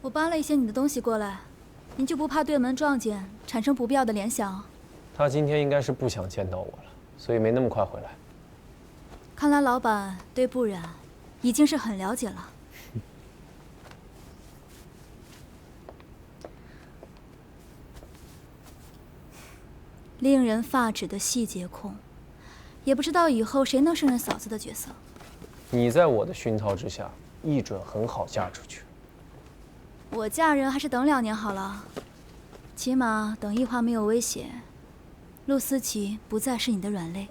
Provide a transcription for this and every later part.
我搬了一些你的东西过来，您就不怕对门撞见，产生不必要的联想？他今天应该是不想见到我了，所以没那么快回来。看来老板对不染已经是很了解了。令人发指的细节控，也不知道以后谁能胜任嫂子的角色。你在我的熏陶之下，一准很好嫁出去。我嫁人还是等2年好了，起码等易华没有威胁，陆思琪不再是你的软肋。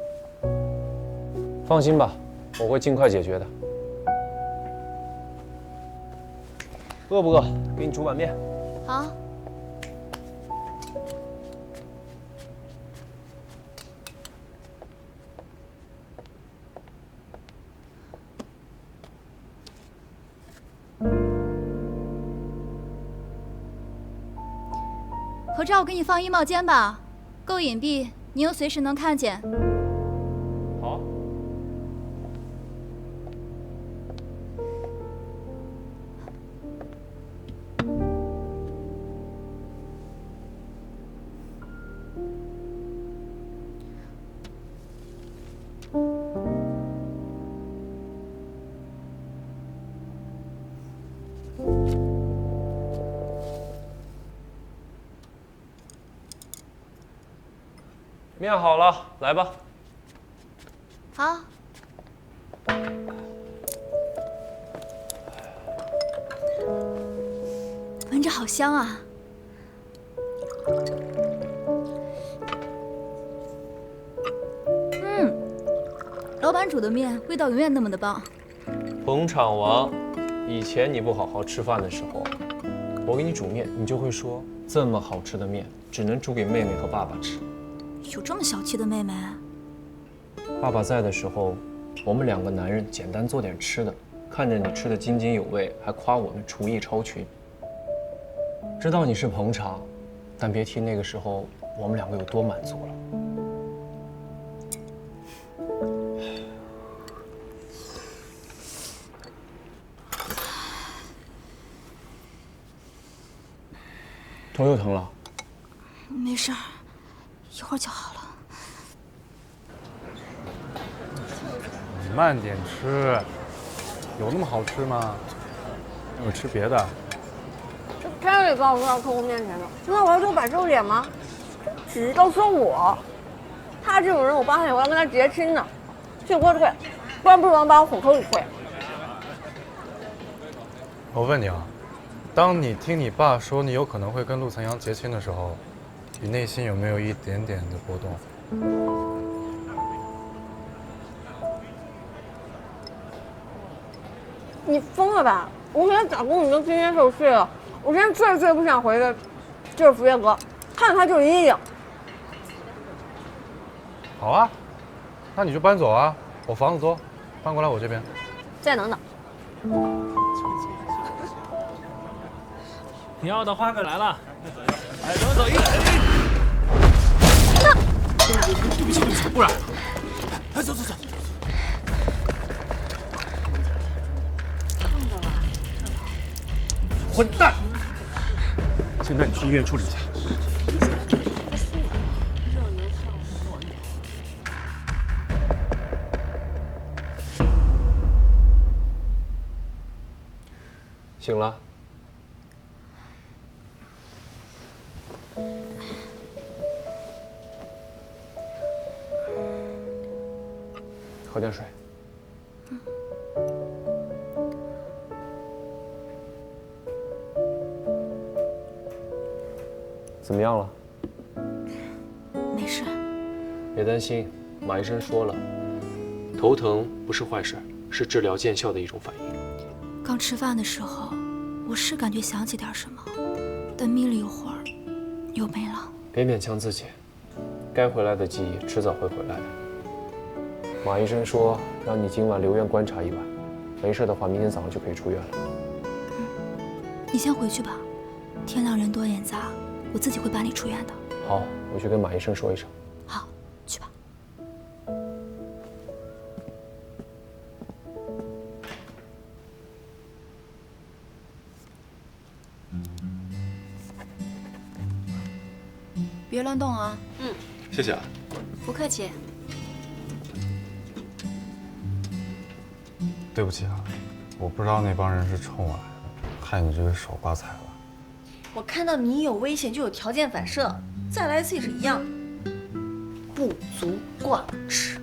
放心吧，我会尽快解决的。饿不饿？给你煮碗面。好。合照我给你放衣帽间吧，够隐蔽，你又随时能看见。好。面好了，来吧。好。闻着好香啊！老板煮的面味道永远那么的棒。捧场王，以前你不好好吃饭的时候，我给你煮面，你就会说这么好吃的面只能煮给妹妹和爸爸吃。有这么小气的妹妹？爸爸在的时候，我们2个男人简单做点吃的，看着你吃得津津有味，还夸我们厨艺超群。知道你是捧场，但别提那个时候我们2个有多满足了。头又疼了？没事儿，一会儿就好了。你慢点吃，有那么好吃吗？我吃别的。这天里告诉到客户面前的，那我要丢摆臭脸吗？只告诉我，他这种人，我8天以后要跟他结亲呢。去给我退，不然不如把我虎头给退。我问你啊，当你听你爸说你有可能会跟陆层阳结亲的时候，你内心有没有一点点的波动？你疯了吧？我每天打工已经天天受睡了，我现在最不想回的就是福业阁，看着他就是阴影。好啊，那你就搬走啊，我房子多，搬过来我这边。再等等。你要的花可来了，哎，等等，对不起，不然，哎，走。混蛋！现在你去医院处理一下。醒了。喝点水。怎么样了？没事。别担心，马医生说了，头疼不是坏事，是治疗见效的一种反应。刚吃饭的时候，我是感觉想起点什么，但眯了一会儿，又没了。别勉强自己，该回来的记忆迟早会回来的。马医生说让你今晚留院观察一晚，没事的话，明天早上就可以出院了。你先回去吧，天亮人多眼杂，我自己会把你出院的。好，我去跟马医生说一声。好，去吧。别乱动啊。谢谢啊。不客气。对不起啊，我不知道那帮人是冲我来的，害你这个手刮彩了。我看到你有危险就有条件反射，再来一次也是一样，不足挂齿。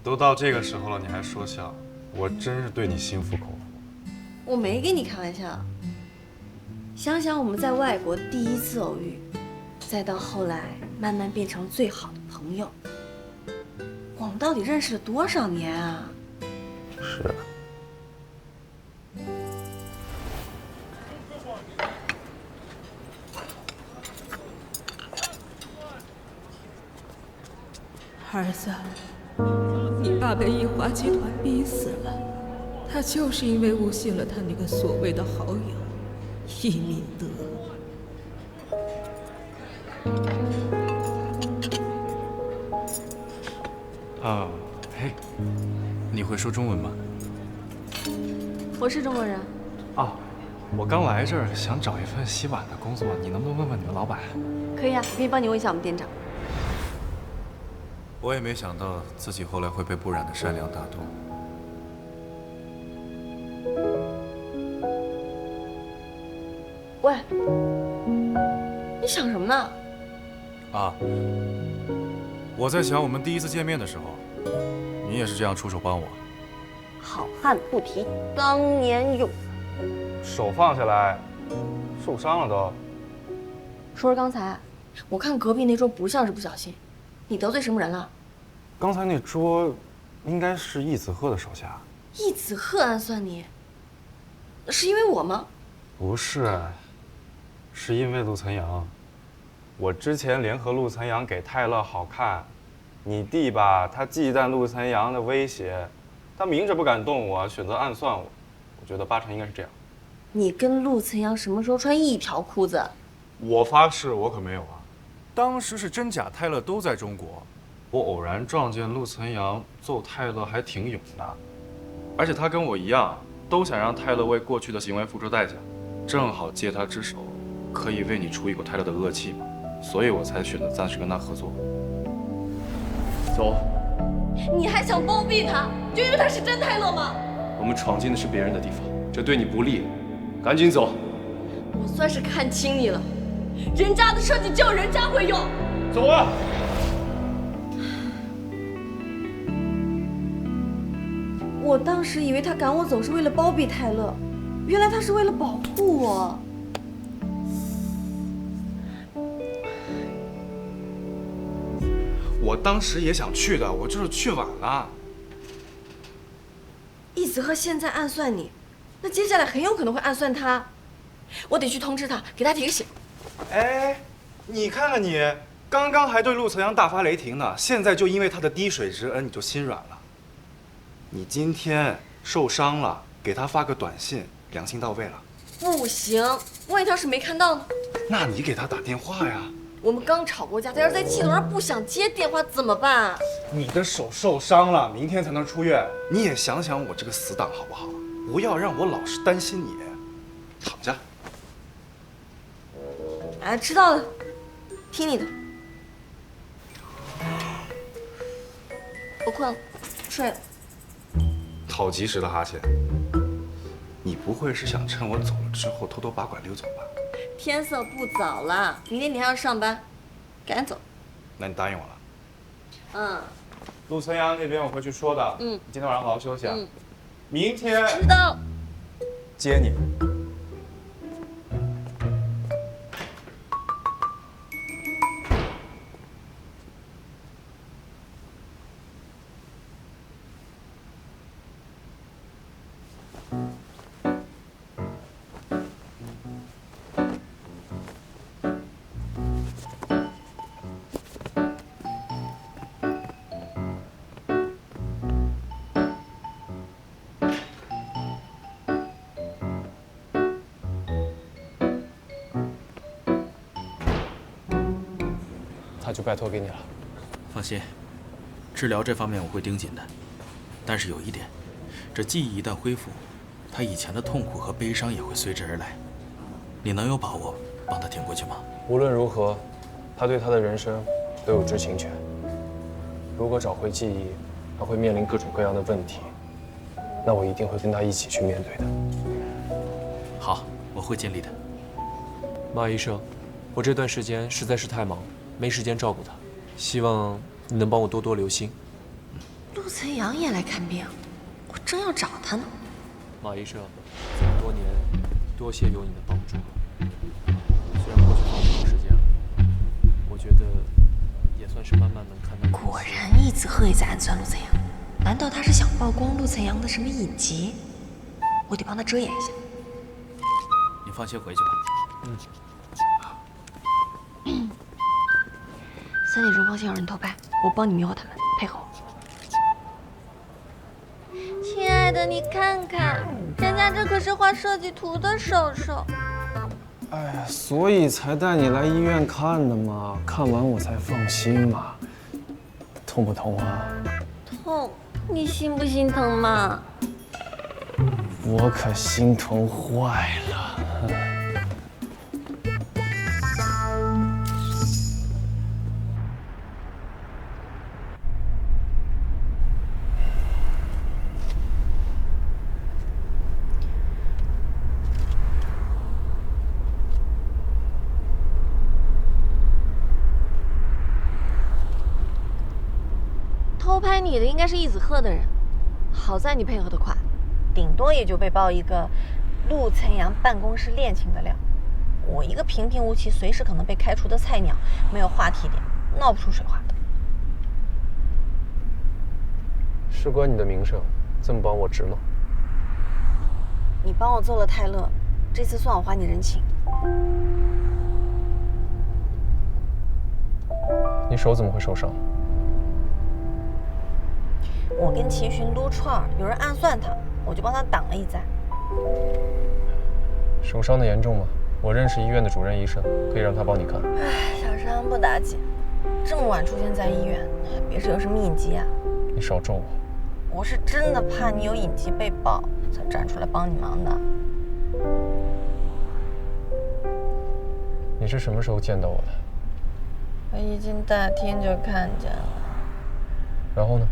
都到这个时候了，你还说笑，我真是对你心服口服。我没跟你开玩笑。想想我们在外国第一次偶遇，再到后来慢慢变成最好的朋友，我们到底认识了多少年啊？是。儿子，你爸被易华集团逼死了，他就是因为误信了他那个所谓的好友易敏德。嘿，你会说中文吗？我是中国人。啊，我刚来这儿想找一份洗碗的工作，你能不能问问你的老板？可以啊，我可以帮你问一下我们店长。我也没想到自己后来会被不染的善良打动。喂，你想什么呢？啊，我在想我们第一次见面的时候，你也是这样出手帮我。好汉不提当年勇。手放下来，受伤了都。说说刚才，我看隔壁那桌不像是不小心，你得罪什么人了？刚才那桌，应该是易子鹤的手下。易子鹤暗算你，是因为我吗？不是，是因为陆岑阳。我之前联合陆岑阳给泰勒好看，你弟吧，他忌惮陆岑阳的威胁，他明着不敢动我，选择暗算我。我觉得8成应该是这样。你跟陆岑阳什么时候穿一条裤子？我发誓，我可没有啊。当时是真假泰勒都在中国，我偶然撞见陆岑阳揍泰勒还挺勇的，而且他跟我一样，都想让泰勒为过去的行为付出代价，正好借他之手，可以为你除一口泰勒的恶气嘛，所以我才选择暂时跟他合作。走，你还想包庇他，就因为他是真泰勒吗？我们闯进的是别人的地方，这对你不利，赶紧走。我算是看清你了，人家的设计只有人家会用。走啊！我当时以为他赶我走是为了包庇泰勒，原来他是为了保护我。我当时也想去的，我就是去晚了。易子鹤现在暗算你，那接下来很有可能会暗算他。我得去通知他，给他提个醒。哎，你看看你，刚刚还对陆岑阳大发雷霆呢，现在就因为他的滴水之恩你就心软了。你今天受伤了，给他发个短信，良心到位了。不行，万一他要是没看到呢？那你给他打电话呀。我们刚吵过架，他要是在气头上不想接电话怎么办？你的手受伤了，明天才能出院。你也想想我这个死党好不好？不要让我老是担心你。躺下。哎，知道了，听你的。我困了，睡了。好及时的哈欠。你不会是想趁我走了之后偷偷把管溜走吧？天色不早了，明天你还要上班，赶紧走。那你答应我了？嗯。陆岑阳那边我会去说的。你今天晚上好好休息啊。明天知道。接你。那就拜托给你了。放心，治疗这方面我会盯紧的。但是有一点，这记忆一旦恢复，他以前的痛苦和悲伤也会随之而来。你能有把握帮他挺过去吗？无论如何，他对他的人生都有知情权。如果找回记忆，他会面临各种各样的问题，那我一定会跟他一起去面对的。好，我会尽力的。马医生，我这段时间实在是太忙，没时间照顾他，希望你能帮我多多留心。陆晨阳也来看病，我正要找他呢。马医生，这么多年，多谢有你的帮助。虽然过去好长时间了，我觉得也算是慢慢能看到。果然，易子鹤也在暗算陆晨阳。难道他是想曝光陆晨阳的什么隐疾？我得帮他遮掩一下。你放心回去吧。3点钟方向有人偷拍，我帮你迷惑他们，配合我。亲爱的，你看看，人家这可是画设计图的手手。哎呀，所以才带你来医院看的嘛，看完我才放心嘛。痛不痛啊？痛，你心不心疼嘛？我可心疼坏了。偷拍你的应该是易子鹤的人，好在你配合得快，顶多也就被爆一个陆晨阳办公室恋情的料。我一个平平无奇、随时可能被开除的菜鸟，没有话题点，闹不出水花。事关你的名声，这么帮我值吗？你帮我做了泰勒，这次算我还你人情。你手怎么会受伤？我跟齐勋撸串儿，有人暗算他，我就帮他挡了一灾。手伤的严重吗？我认识医院的主任医生，可以让他帮你看。唉，小伤不打紧，这么晚出现在医院，别是有什么隐疾啊？你少咒我。我是真的怕你有隐疾被爆，才站出来帮你忙的。你是什么时候见到我的？我一进大厅就看见了。然后呢？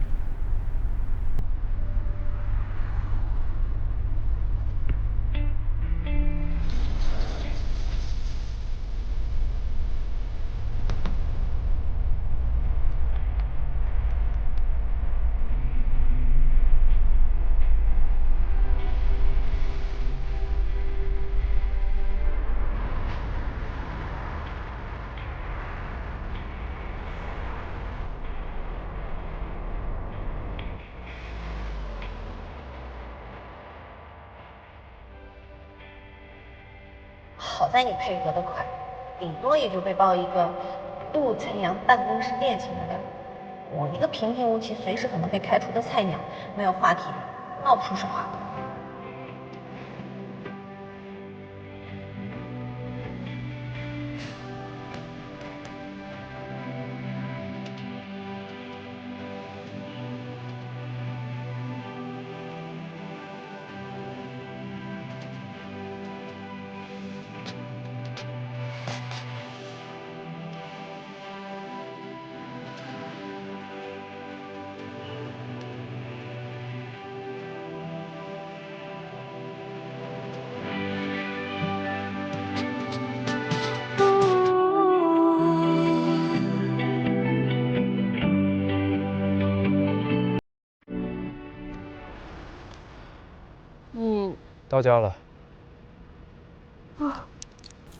好在你配合得快，顶多也就被爆一个陆晨阳办公室恋情的料。我一个平平无奇、随时可能被开除的菜鸟，没有话题点，闹不出水花。到家了。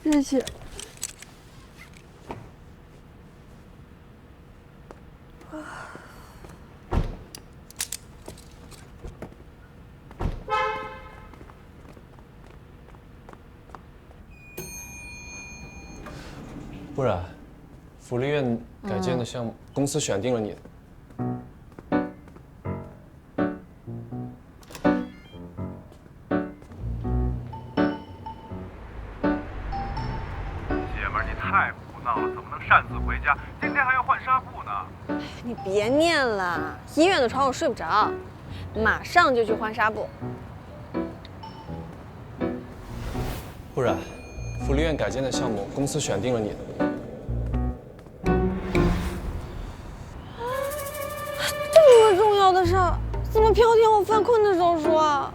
谢谢。不然，福利院改建的项目，公司选定了你。太胡闹了，怎么能擅自回家？今天还要换纱布呢。你别念了，医院的床我睡不着，马上就去换纱布。不然，福利院改建的项目，公司选定了你的。这么重要的事儿，怎么偏我犯困的时候说啊？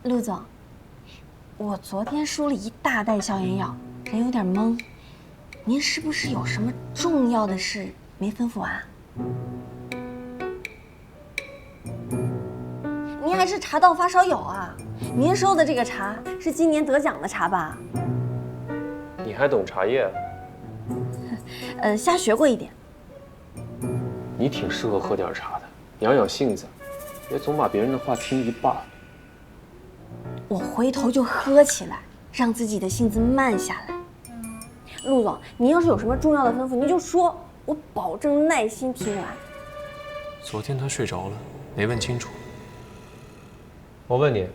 陆总，我昨天输了一大袋消炎药，人有点懵。您是不是有什么重要的事没吩咐完？您还是茶道发烧友啊？您收的这个茶是今年得奖的茶吧？你还懂茶叶？瞎学过一点。你挺适合喝点茶的，养养性子，别总把别人的话听一半。我回头就喝起来，让自己的性子慢下来。陆总，您要是有什么重要的吩咐，您就说，我保证耐心听完。昨天他睡着了，没问清楚。我问你，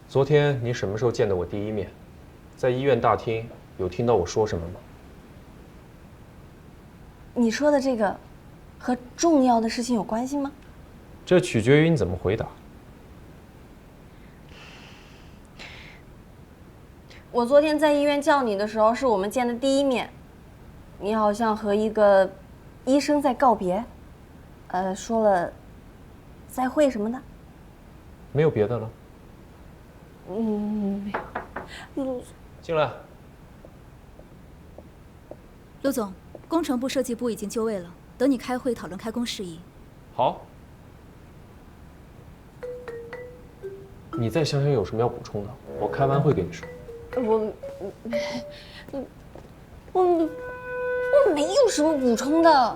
昨天你什么时候见的我第一面？在医院大厅有听到我说什么吗？你说的这个，和重要的事情有关系吗？这取决于你怎么回答。我昨天在医院叫你的时候，是我们见的第一面。你好像和一个医生在告别，说了再会什么的。没有别的了。没有。陆进来。陆总，工程部、设计部已经就位了，等你开会讨论开工事宜。好。你再想想有什么要补充的，我开完会跟你说。我没有什么补充的。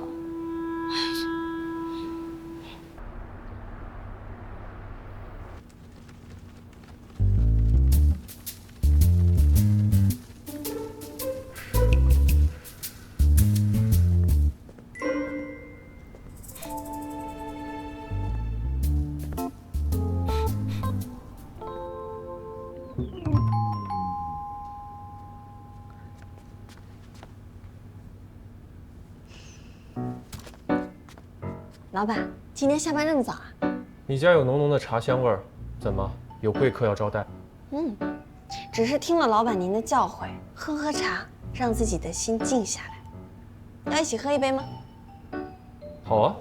老板，今天下班这么早啊？你家有浓浓的茶香味儿，怎么有贵客要招待？只是听了老板您的教诲，喝喝茶，让自己的心静下来。要一起喝一杯吗？好啊。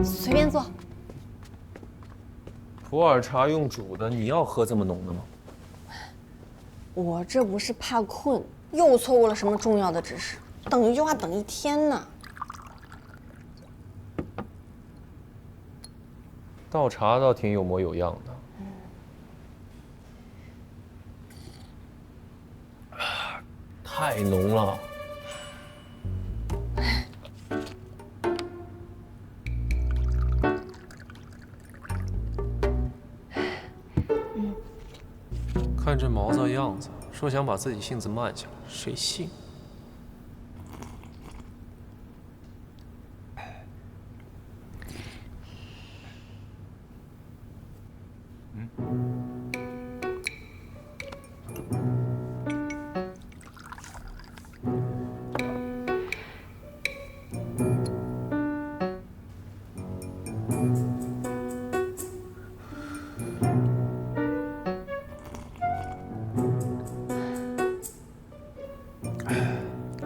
随便坐。普洱茶用煮的，你要喝这么浓的吗？我这不是怕困，又错过了什么重要的指示，等一句话等一天呢。倒茶倒挺有模有样的。太浓了。看这毛躁样子，说想把自己性子慢下来，谁信？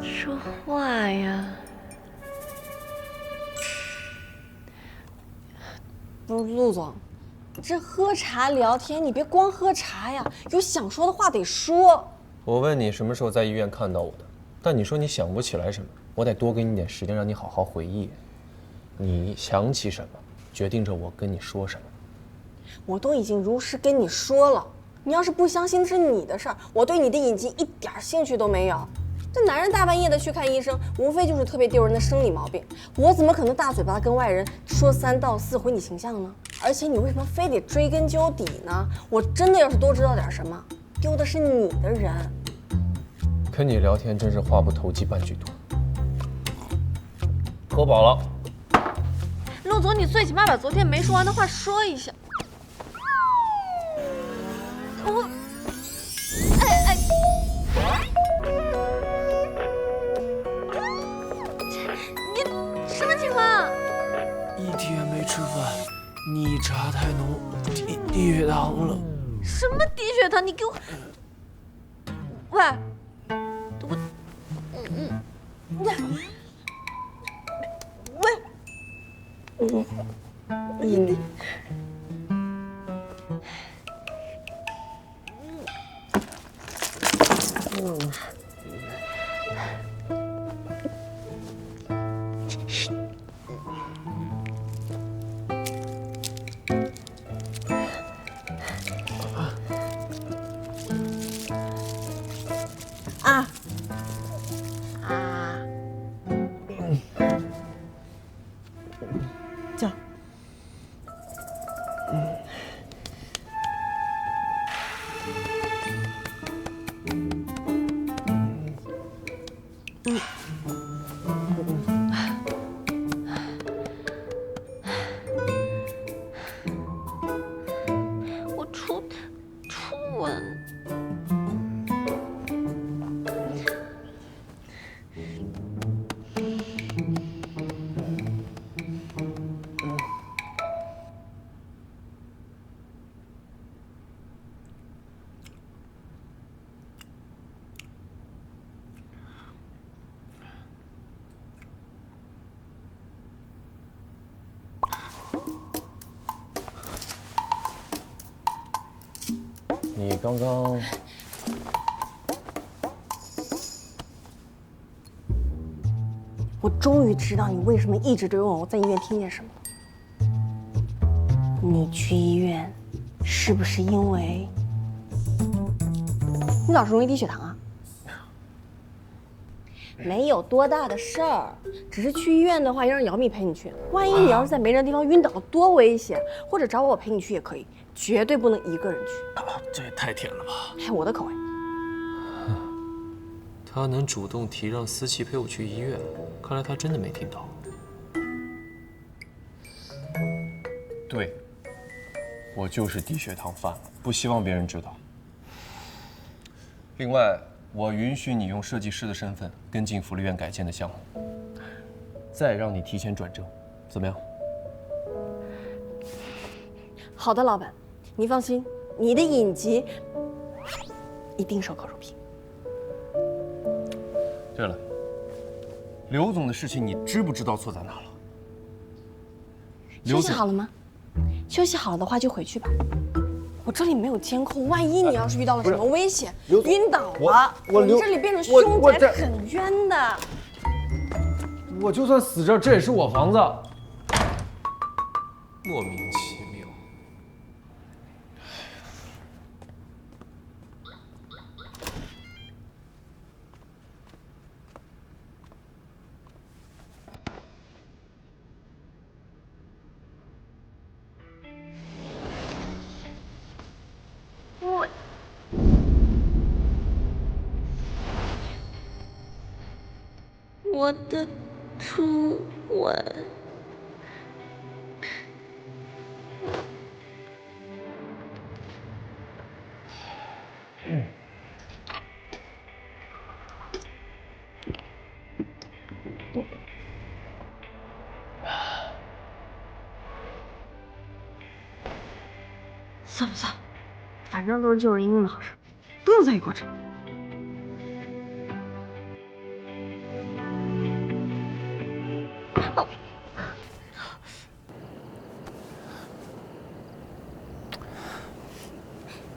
说话呀！不是陆总，这喝茶聊天，你别光喝茶呀，有想说的话得说。我问你什么时候在医院看到我的，但你说你想不起来什么，我得多给你点时间，让你好好回忆。你想起什么，决定着我跟你说什么。我都已经如实跟你说了，你要是不相信，这是你的事儿，我对你的隐疾一点兴趣都没有。这男人大半夜的去看医生，无非就是特别丢人的生理毛病，我怎么可能大嘴巴跟外人说3道4毁你形象呢？而且你为什么非得追根究底呢？我真的要是多知道点什么，丢的是你的人。跟你聊天真是话不投机半句多。喝饱了。陆总，你最起码把昨天没说完的话说一下。天没吃饭，你茶太浓，低血糖了。什么低血糖？你给我，喂，你。叫。我初吻。你刚刚我终于知道你为什么一直追问我在医院听见什么了。你去医院，是不是因为你老是容易低血糖啊？没有多大的事儿，只是去医院的话，要让姚蜜陪你去。万一你要是在没人的地方晕倒了，多危险！或者找我陪你去也可以，绝对不能一个人去。这也太甜了吧！还我的口味。他能主动提让思琪陪我去医院，看来他真的没听到。对，我就是低血糖犯了，不希望别人知道。另外，我允许你用设计师的身份跟进福利院改建的项目，再让你提前转正，怎么样？好的，老板，您放心，你的影集一定守口如瓶。对了，刘总的事情你知不知道错在哪了？休息好了吗？休息好了的话就回去吧。我这里没有监控，万一你要是遇到了什么危险，晕倒了，我们这里变成凶宅很冤的。我就算死这儿，这也是我房子。莫名其妙。我的初吻。算不算？反正都是救人一命的好事，不用在意过程。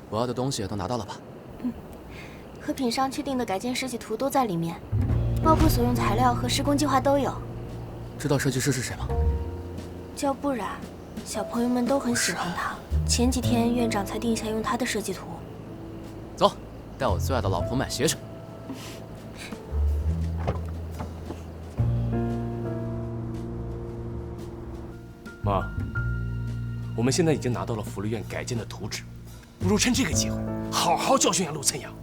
我要的东西都拿到了吧？和品商确定的改建设计图都在里面，包括所用材料和施工计划都有。知道设计师是谁吗？叫不染，小朋友们都很喜欢他。前几天院长才定下用他的设计图。走，带我最爱的老婆买鞋去。妈，我们现在已经拿到了福利院改建的图纸，不如趁这个机会好好教训下陆岑阳。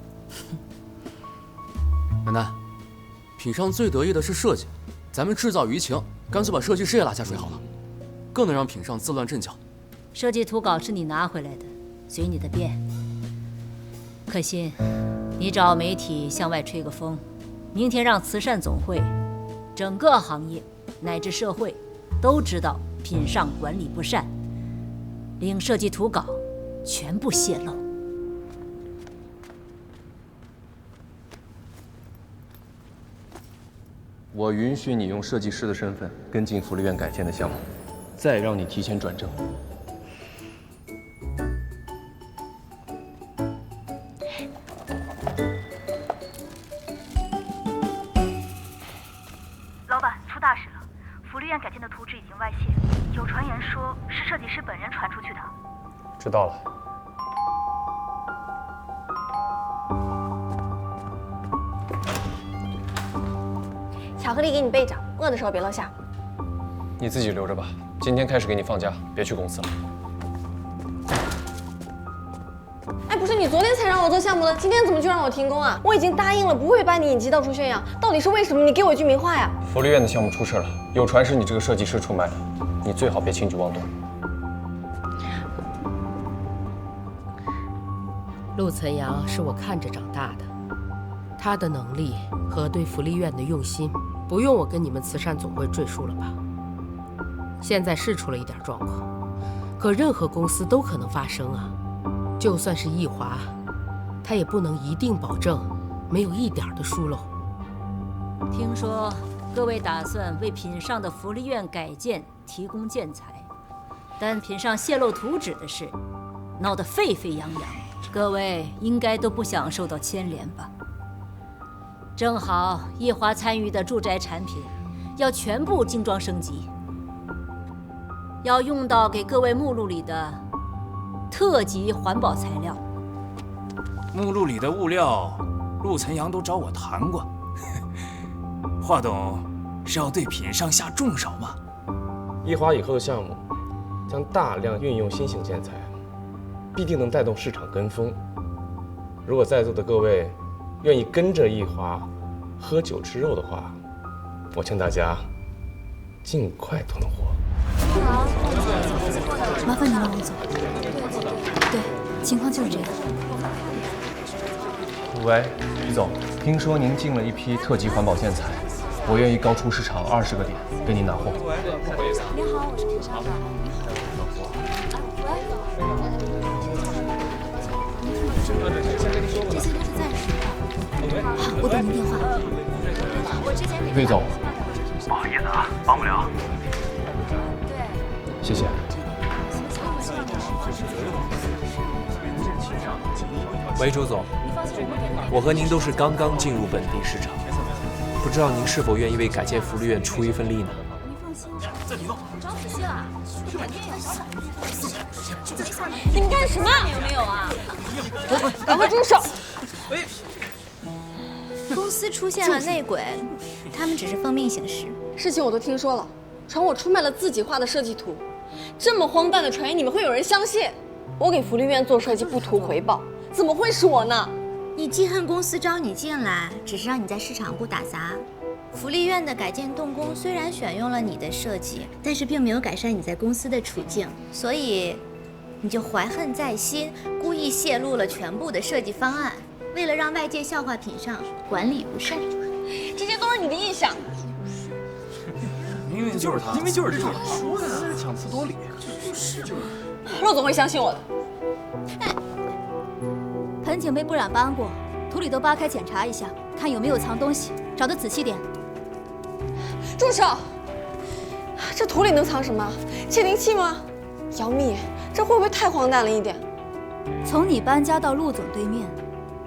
楠楠，品商最得意的是设计，咱们制造舆情，干脆把设计师也拉下水好了，更能让品商自乱阵脚。设计图稿是你拿回来的，随你的便。可心，你找媒体向外吹个风，明天让慈善总会、整个行业乃至社会都知道品上管理不善，令设计图稿全部泄露。我允许你用设计师的身份跟进福利院改建的项目，再让你提前转正。老板，出大事了！福利院改建的图纸已经外泄，有传言说是设计师本人传出去的。知道了。巧克力给你备着，饿的时候别落下。你自己留着吧，今天开始给你放假，别去公司了。哎，不是你昨天才让我做项目的，今天怎么就让我停工啊？我已经答应了，不会把你影集到处宣扬，到底是为什么？你给我一句明话呀！福利院的项目出事了，有传是你这个设计师出卖的，你最好别轻举妄动。陆岑阳是我看着长大的，他的能力和对福利院的用心，不用我跟你们慈善总会赘述了吧？现在是出了一点状况，可任何公司都可能发生啊。就算是易华，他也不能一定保证没有一点的疏漏。听说各位打算为品上的福利院改建提供建材，但品上泄露图纸的事闹得沸沸扬扬，各位应该都不想受到牵连吧？正好易华参与的住宅产品要全部精装升级，要用到给各位目录里的特级环保材料。目录里的物料，陆岑阳都找我谈过。华董是要对品上下重手吗？易华以后的项目将大量运用新型建材，必定能带动市场跟风。如果在座的各位愿意跟着易华喝酒吃肉的话，我劝大家尽快囤货。好，麻烦你了，王总。对，情况就是这样。喂，李总，听说您进了一批特级环保建材，我愿意高出市场20个点跟您拿货。你好，我是品上的。这些都是暂时的。好，我等您电话。魏总，不好意思啊，帮不了。谢谢。喂，周总，我和您都是刚刚进入本地市场，不知道您是否愿意为改建福利院出一份力呢？您放心，这里弄，找仔细了，这肯定也是。你们干什么？有没有啊？赶快住手！公司出现了内鬼，他们只是奉命行事。事情我都听说了，传我出卖了自己画的设计图，这么荒诞的传言，你们会有人相信？我给福利院做设计不图回报，怎么会是我呢？你记恨公司招你进来，只是让你在市场部打杂。福利院的改建动工虽然选用了你的设计，但是并没有改善你在公司的处境，所以你就怀恨在心，故意泄露了全部的设计方案，为了让外界笑话品上管理不善。这些都是你的臆想。明明就是他，明明就是他，说的强词夺理，就是陆总会相信我的。盆景被不染斑过，土里都扒开检查一下，看有没有藏东西，找得仔细点。住手！这土里能藏什么？窃听器吗？杨幂，这会不会太荒诞了一点？从你搬家到陆总对面，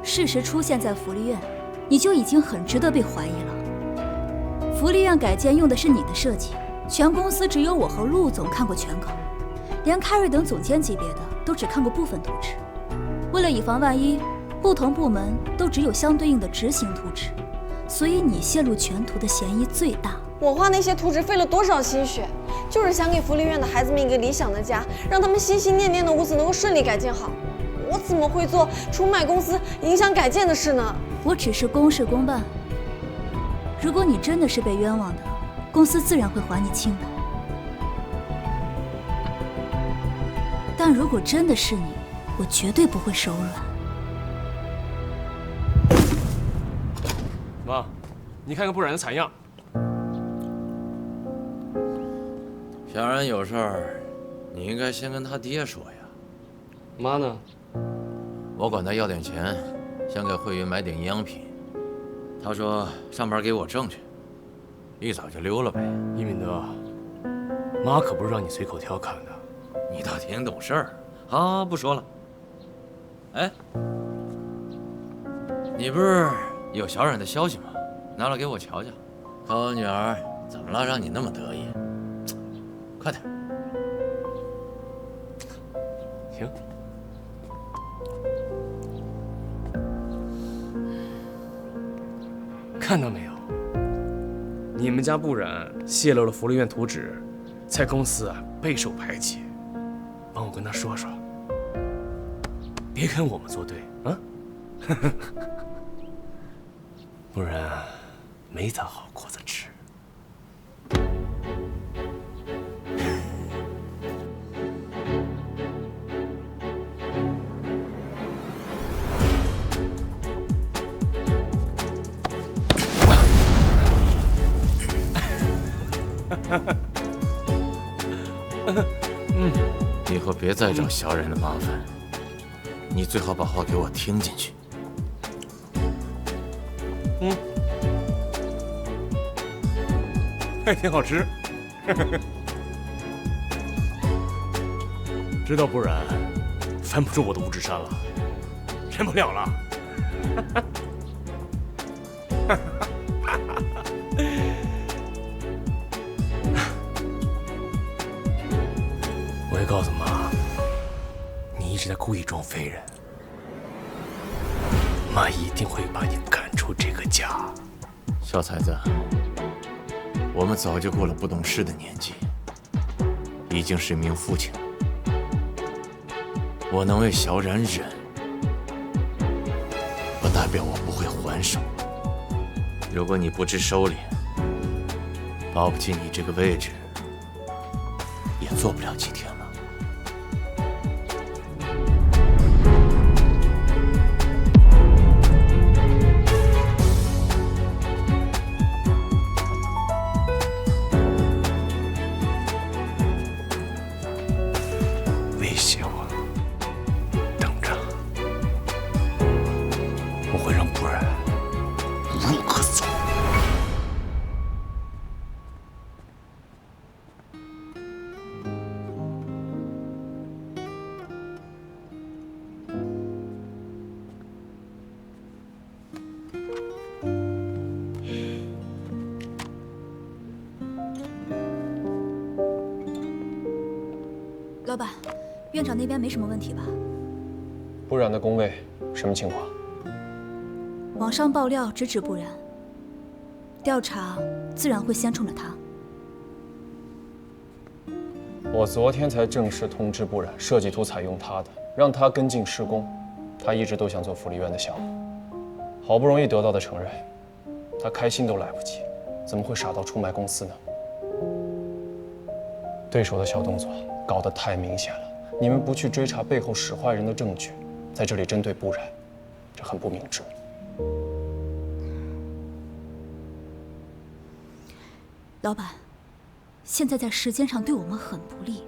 事实出现在福利院，你就已经很值得被怀疑了。福利院改建用的是你的设计，全公司只有我和陆总看过全稿，连凯瑞等总监级别的都只看过部分图纸。为了以防万一，不同部门都只有相对应的执行图纸，所以你泄露全图的嫌疑最大。我画那些图纸费了多少心血，就是想给福利院的孩子们一个理想的家，让他们心心念念的屋子能够顺利改建好。我怎么会做出卖公司、影响改建的事呢？我只是公事公办。如果你真的是被冤枉的，公司自然会还你清白。但如果真的是你，我绝对不会手软。妈，你看看不染的惨样。小然有事儿，你应该先跟他爹说呀。妈呢？我管他要点钱，想给慧云买点营养品。他说上班给我挣去，一早就溜了呗。一敏德，妈可不是让你随口调侃的。你倒挺懂事儿。好，不说了。哎，你不是有小冉的消息吗？拿来给我瞧瞧。看我女儿怎么了，让你那么得意？快点。行。看到没有？你们家不染泄露了福利院图纸，在公司备受排挤。帮我跟他说说，别跟我们作对啊！不然没咱好果子吃。以后别再找小冉的麻烦，你最好把话给我听进去。还挺好吃。知道不然翻不出我的五指山了，忍不了了。我会告诉妈，你一直在故意装废人，妈一定会把你赶出这个家。小崽子，我们早就过了不懂事的年纪，已经是一名父亲了。我能为小冉忍，不代表我不会还手。如果你不知收敛，保不齐你这个位置也做不了几天了。威胁我，等着，我会让不然无路可走。老板，院长那边没什么问题吧？不染的工位什么情况？网上爆料直指不染，调查自然会先冲着他。我昨天才正式通知不染，设计图采用他的，让他跟进施工。他一直都想做福利院的项目，好不容易得到的承认，他开心都来不及，怎么会傻到出卖公司呢？对手的小动作搞得太明显了，你们不去追查背后使坏人的证据，在这里针对不染，这很不明智。老板，现在在时间上对我们很不利，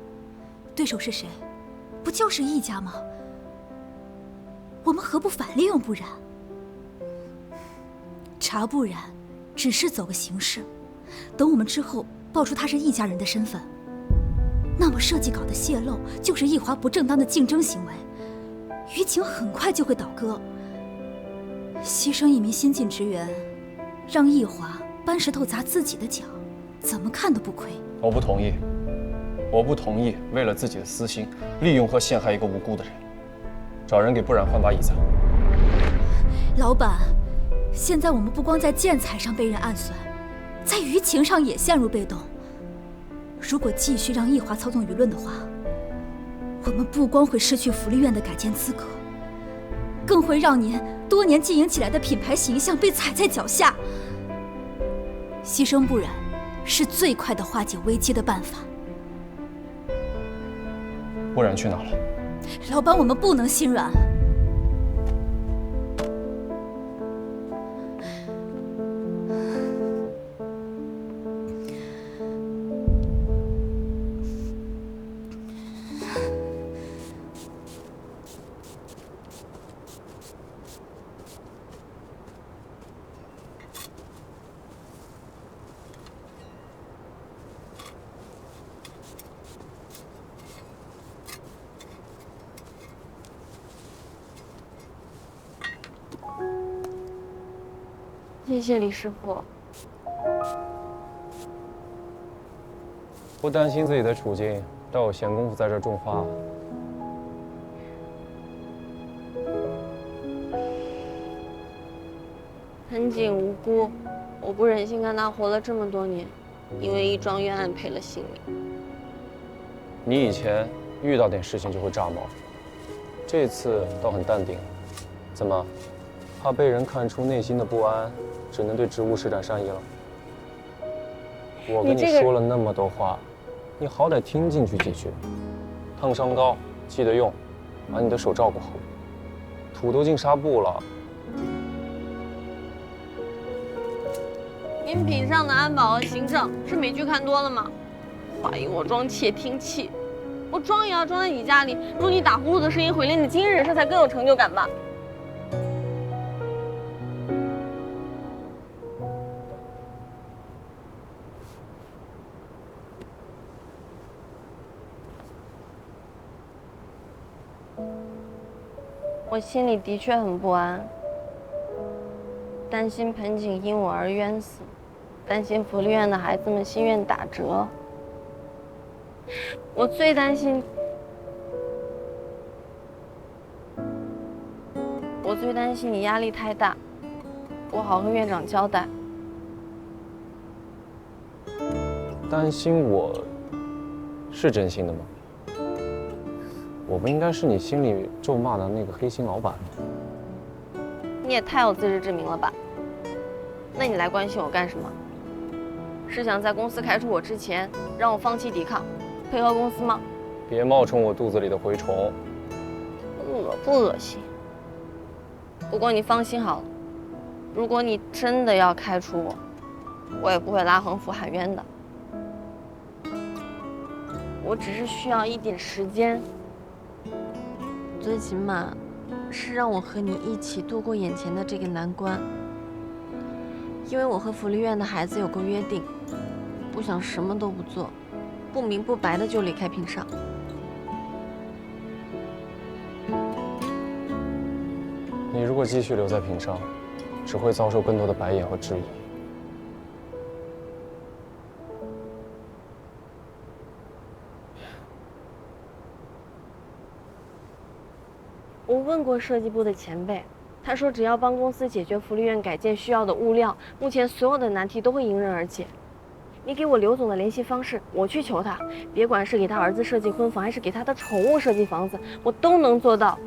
对手是谁？不就是易家吗？我们何不反利用不染？查不染，只是走个形式，等我们之后爆出他是易家人的身份，那么设计稿的泄露就是易华不正当的竞争行为，舆情很快就会倒戈。牺牲一名新进职员，让易华搬石头砸自己的脚，怎么看都不亏。我不同意，我不同意为了自己的私心，利用和陷害一个无辜的人。找人给不染换把椅子。老板，现在我们不光在建材上被人暗算，在舆情上也陷入被动。如果继续让易华操纵舆论的话，我们不光会失去福利院的改建资格，更会让您多年经营起来的品牌形象被踩在脚下。牺牲不染是最快的化解危机的办法。不染去哪了？老板，我们不能心软。谢谢李师傅。不担心自己的处境，倒有闲工夫在这种花。盆景无辜，我不忍心看他活了这么多年，因为一桩冤案赔了性命。你以前遇到点事情就会炸毛，这次倒很淡定。怎么，怕被人看出内心的不安，只能对职务施展善意了？我跟你说了那么多话，你好歹听进去几句。烫伤膏记得用，把你的手照顾好。土都进纱布了。您品上的安保和行政是美剧看多了吗？怀疑我装窃听器，我装也要装在你家里，用你打呼噜的声音毁了你今日，这才更有成就感吧。我心里的确很不安，担心盆景因我而冤死，担心福利院的孩子们心愿打折。我最担心你压力太大，不好和院长交代。担心我，是真心的吗？我不应该是你心里咒骂的那个黑心老板吗？你也太有自知之明了吧？那你来关心我干什么？是想在公司开除我之前，让我放弃抵抗，配合公司吗？别冒充我肚子里的蛔虫。恶不恶心？不过你放心好了，如果你真的要开除我，我也不会拉横幅喊冤的。我只是需要一点时间，最起码是让我和你一起度过眼前的这个难关。因为我和福利院的孩子有过约定，不想什么都不做，不明不白的就离开品上。你如果继续留在品上，只会遭受更多的白眼和质疑。我问过设计部的前辈，他说只要帮公司解决福利院改建需要的物料，目前所有的难题都会迎刃而解。你给我刘总的联系方式，我去求他，别管是给他儿子设计婚房，还是给他的宠物设计房子，我都能做到。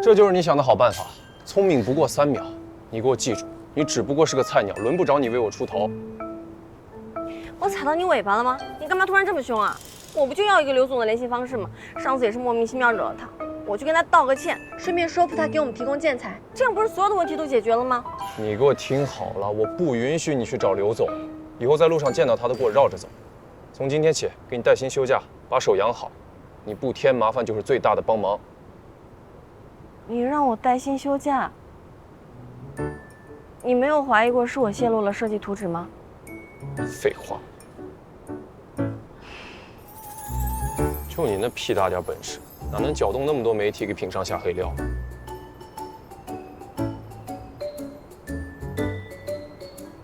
这就是你想的好办法，聪明不过3秒。你给我记住，你只不过是个菜鸟，轮不着你为我出头。我踩到你尾巴了吗？你干嘛突然这么凶啊？我不就要一个刘总的联系方式吗？上次也是莫名其妙惹了他，我去跟他道个歉，顺便说服他给我们提供建材，这样不是所有的问题都解决了吗？你给我听好了，我不允许你去找刘总，以后在路上见到他都给我绕着走。从今天起，给你带薪休假，把手养好，你不添麻烦就是最大的帮忙。你让我带薪休假？你没有怀疑过是我泄露了设计图纸吗？废话，就你那屁大点本事，哪能搅动那么多媒体给品上下黑料？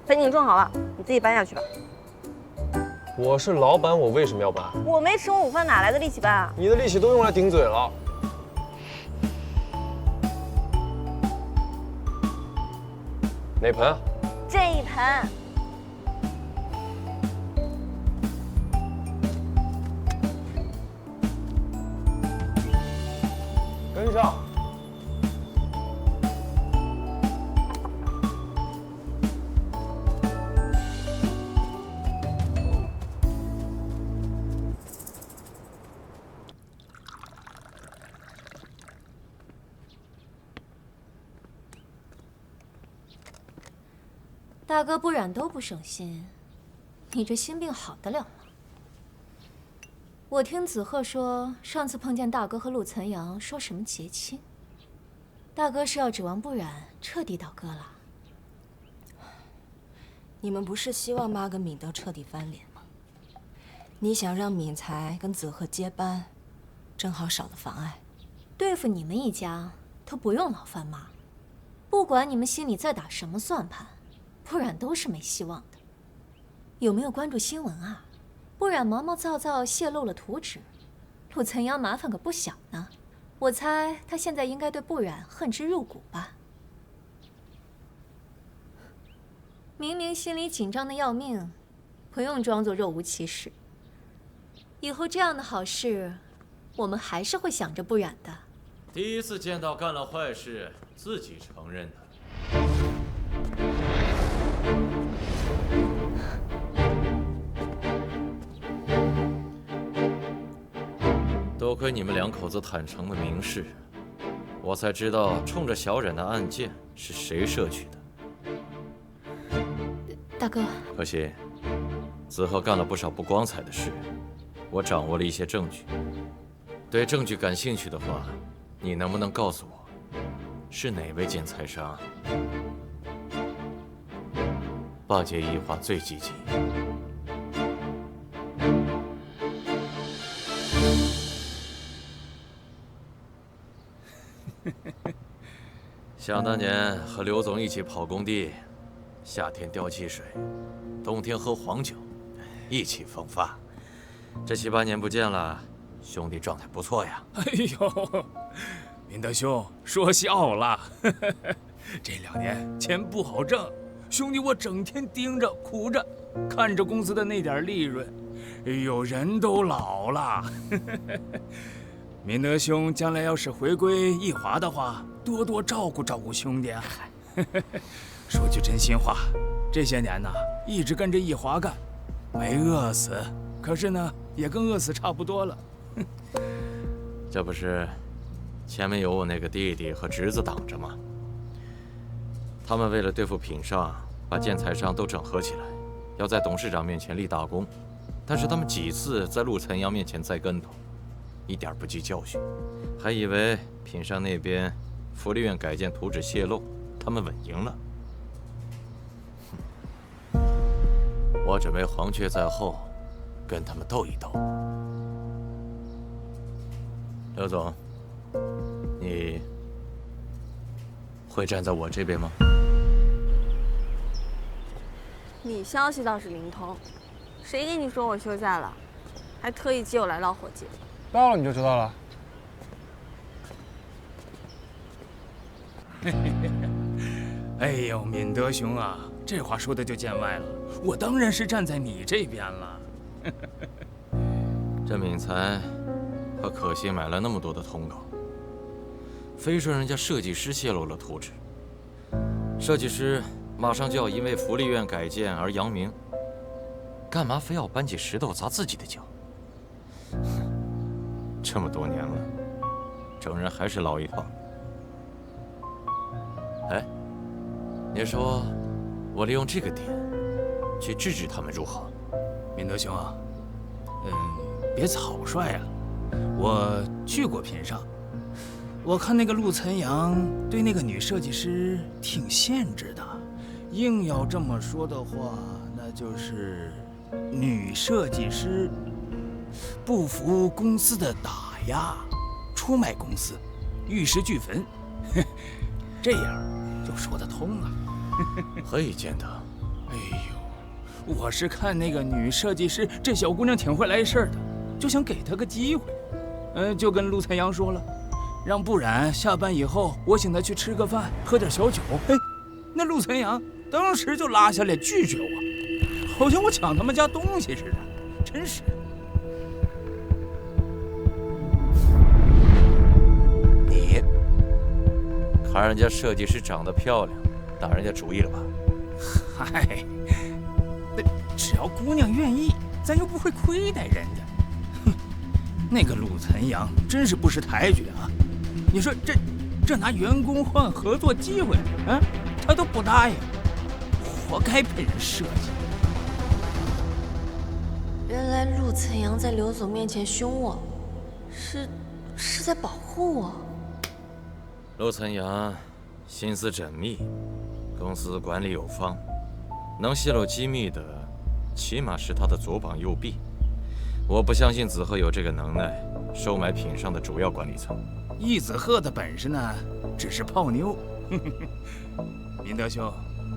盆景种好了，你自己搬下去吧。我是老板，我为什么要搬？我没吃完午饭，哪来的力气搬啊？你的力气都用来顶嘴了。哪盆啊？这一盆。跟上。大哥不染都不省心，你这心病好得了吗？我听子鹤说，上次碰见大哥和陆岑阳说什么结亲，大哥是要指望不染彻底倒戈了。你们不是希望妈跟敏德彻底翻脸吗？你想让敏才跟子鹤接班，正好少了妨碍。对付你们一家都不用劳烦妈，不管你们心里在打什么算盘，不然都是没希望的。有没有关注新闻啊？不然毛毛躁躁泄露了图纸，陆岑阳麻烦可不小呢。我猜他现在应该对不染恨之入骨吧。明明心里紧张的要命，不用装作若无其事。以后这样的好事，我们还是会想着不染的。第一次见到干了坏事自己承认的。多亏你们两口子坦诚的明示，我才知道冲着小冉的案件是谁设计的。大哥，可惜子赫干了不少不光彩的事，我掌握了一些证据。对证据感兴趣的话，你能不能告诉我，是哪位建材商巴结一华最积极？想当年和刘总一起跑工地，夏天吊汽水，冬天喝黄酒，意气风发。这7、8年不见了，兄弟状态不错呀。哎呦，明德兄说笑了，这2年钱不好挣，兄弟我整天盯着苦着，看着公司的那点利润，哎呦，人都老了。明德兄将来要是回归义华的话，多多照顾照顾兄弟啊。说句真心话，这些年呢，一直跟着义华干，没饿死，可是呢，也跟饿死差不多了。这不是前面有我那个弟弟和侄子挡着吗？他们为了对付品上，把建材商都整合起来，要在董事长面前立大功，但是他们几次在陆岑阳面前栽跟头，一点不记教训，还以为品上那边福利院改建图纸泄露，他们稳赢了。我准备黄雀在后，跟他们斗一斗。刘总，你会站在我这边吗？你消息倒是灵通，谁跟你说我休假了？还特意接我来捞伙计。到了你就知道了。哎呦，敏德兄啊，这话说的就见外了，我当然是站在你这边了。这敏才和可心买了那么多的通稿，非说人家设计师泄露了图纸，设计师马上就要因为福利院改建而扬名，干嘛非要搬起石头砸自己的脚？这么多年了，整人还是老一套。哎，你说我利用这个点去制止他们如何？敏德兄啊，别草率了。我去过品上，我看那个陆岑阳对那个女设计师挺限制的。硬要这么说的话，那就是女设计师不服公司的打压，出卖公司，玉石俱焚。这样就说得通了。何以见得？哎呦，我是看那个女设计师这小姑娘挺会来事儿的，就想给她个机会。就跟陆岑阳说了，让不染下班以后，我请他去吃个饭，喝点小酒。哎，那陆岑阳当时就拉下脸拒绝我，好像我抢他们家东西似的，真是。你看人家设计师长得漂亮，打人家主意了吧？嗨，那只要姑娘愿意，咱又不会亏待人家。哼，那个陆岑阳真是不识抬举啊！你说这拿员工换合作机会啊，他都不答应，活该被人设计。原来陆岑阳在刘总面前凶我，是在保护我。陆岑阳心思缜密，公司管理有方，能泄露机密的，起码是他的左膀右臂。我不相信子赫有这个能耐，收买品上的主要管理层。易子赫的本事呢，只是泡妞。明德兄，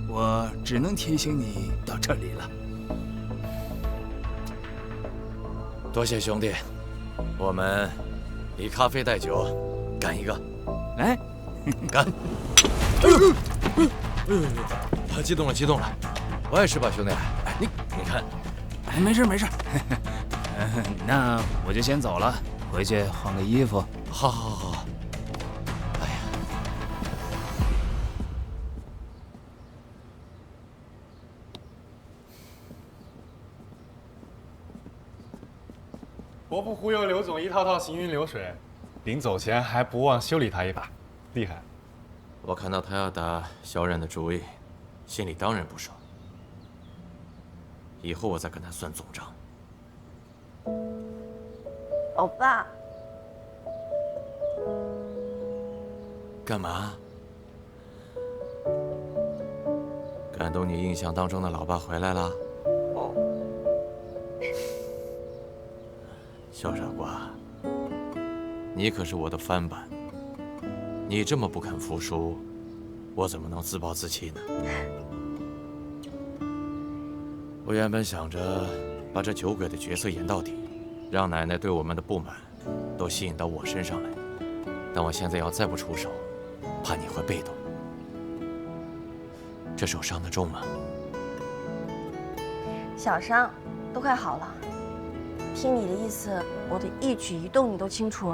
我只能提醒你到这里了。多谢兄弟，我们以咖啡代酒，干一个。来，干！激动了，激动了！我也是吧，兄弟。你看，没事没事。那我就先走了，回去换个衣服。好好好。哎呀，伯父忽悠刘总一套套行云流水，临走前还不忘修理他一把，厉害。我看到他要打小冉的主意，心里当然不爽。以后我再跟他算总账。欧巴，干嘛？感动你印象当中的老爸回来了？小傻瓜，你可是我的翻版，你这么不肯服输，我怎么能自暴自弃呢？我原本想着把这酒鬼的角色演到底，让奶奶对我们的不满都吸引到我身上来，但我现在要再不出手，怕你会被动。这手伤得重吗？小伤，都快好了。听你的意思，我的一举一动你都清楚。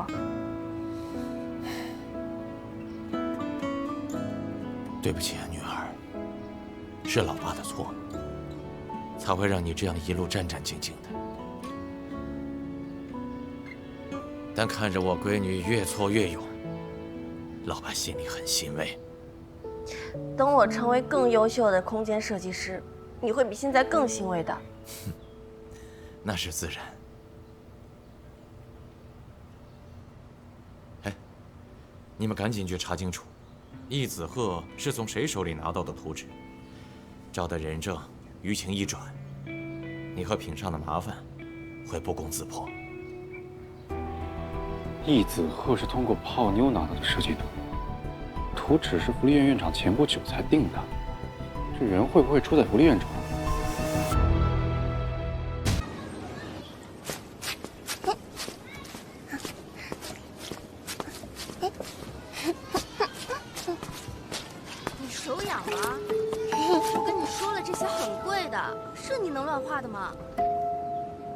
对不起啊，女儿，是老爸的错，才会让你这样一路战战兢兢的。但看着我闺女越挫越勇，老爸心里很欣慰。等我成为更优秀的空间设计师，你会比现在更欣慰的。那是自然。哎，你们赶紧去查清楚，易子鹤是从谁手里拿到的图纸，找到人证，舆情一转，你和品上的麻烦会不攻自破。易子鹤是通过泡妞拿到的设计图，图纸是福利院院长前不久才定的，这人会不会出在福利院场？你手痒吗？我跟你说了，这些很贵的，是你能乱画的吗？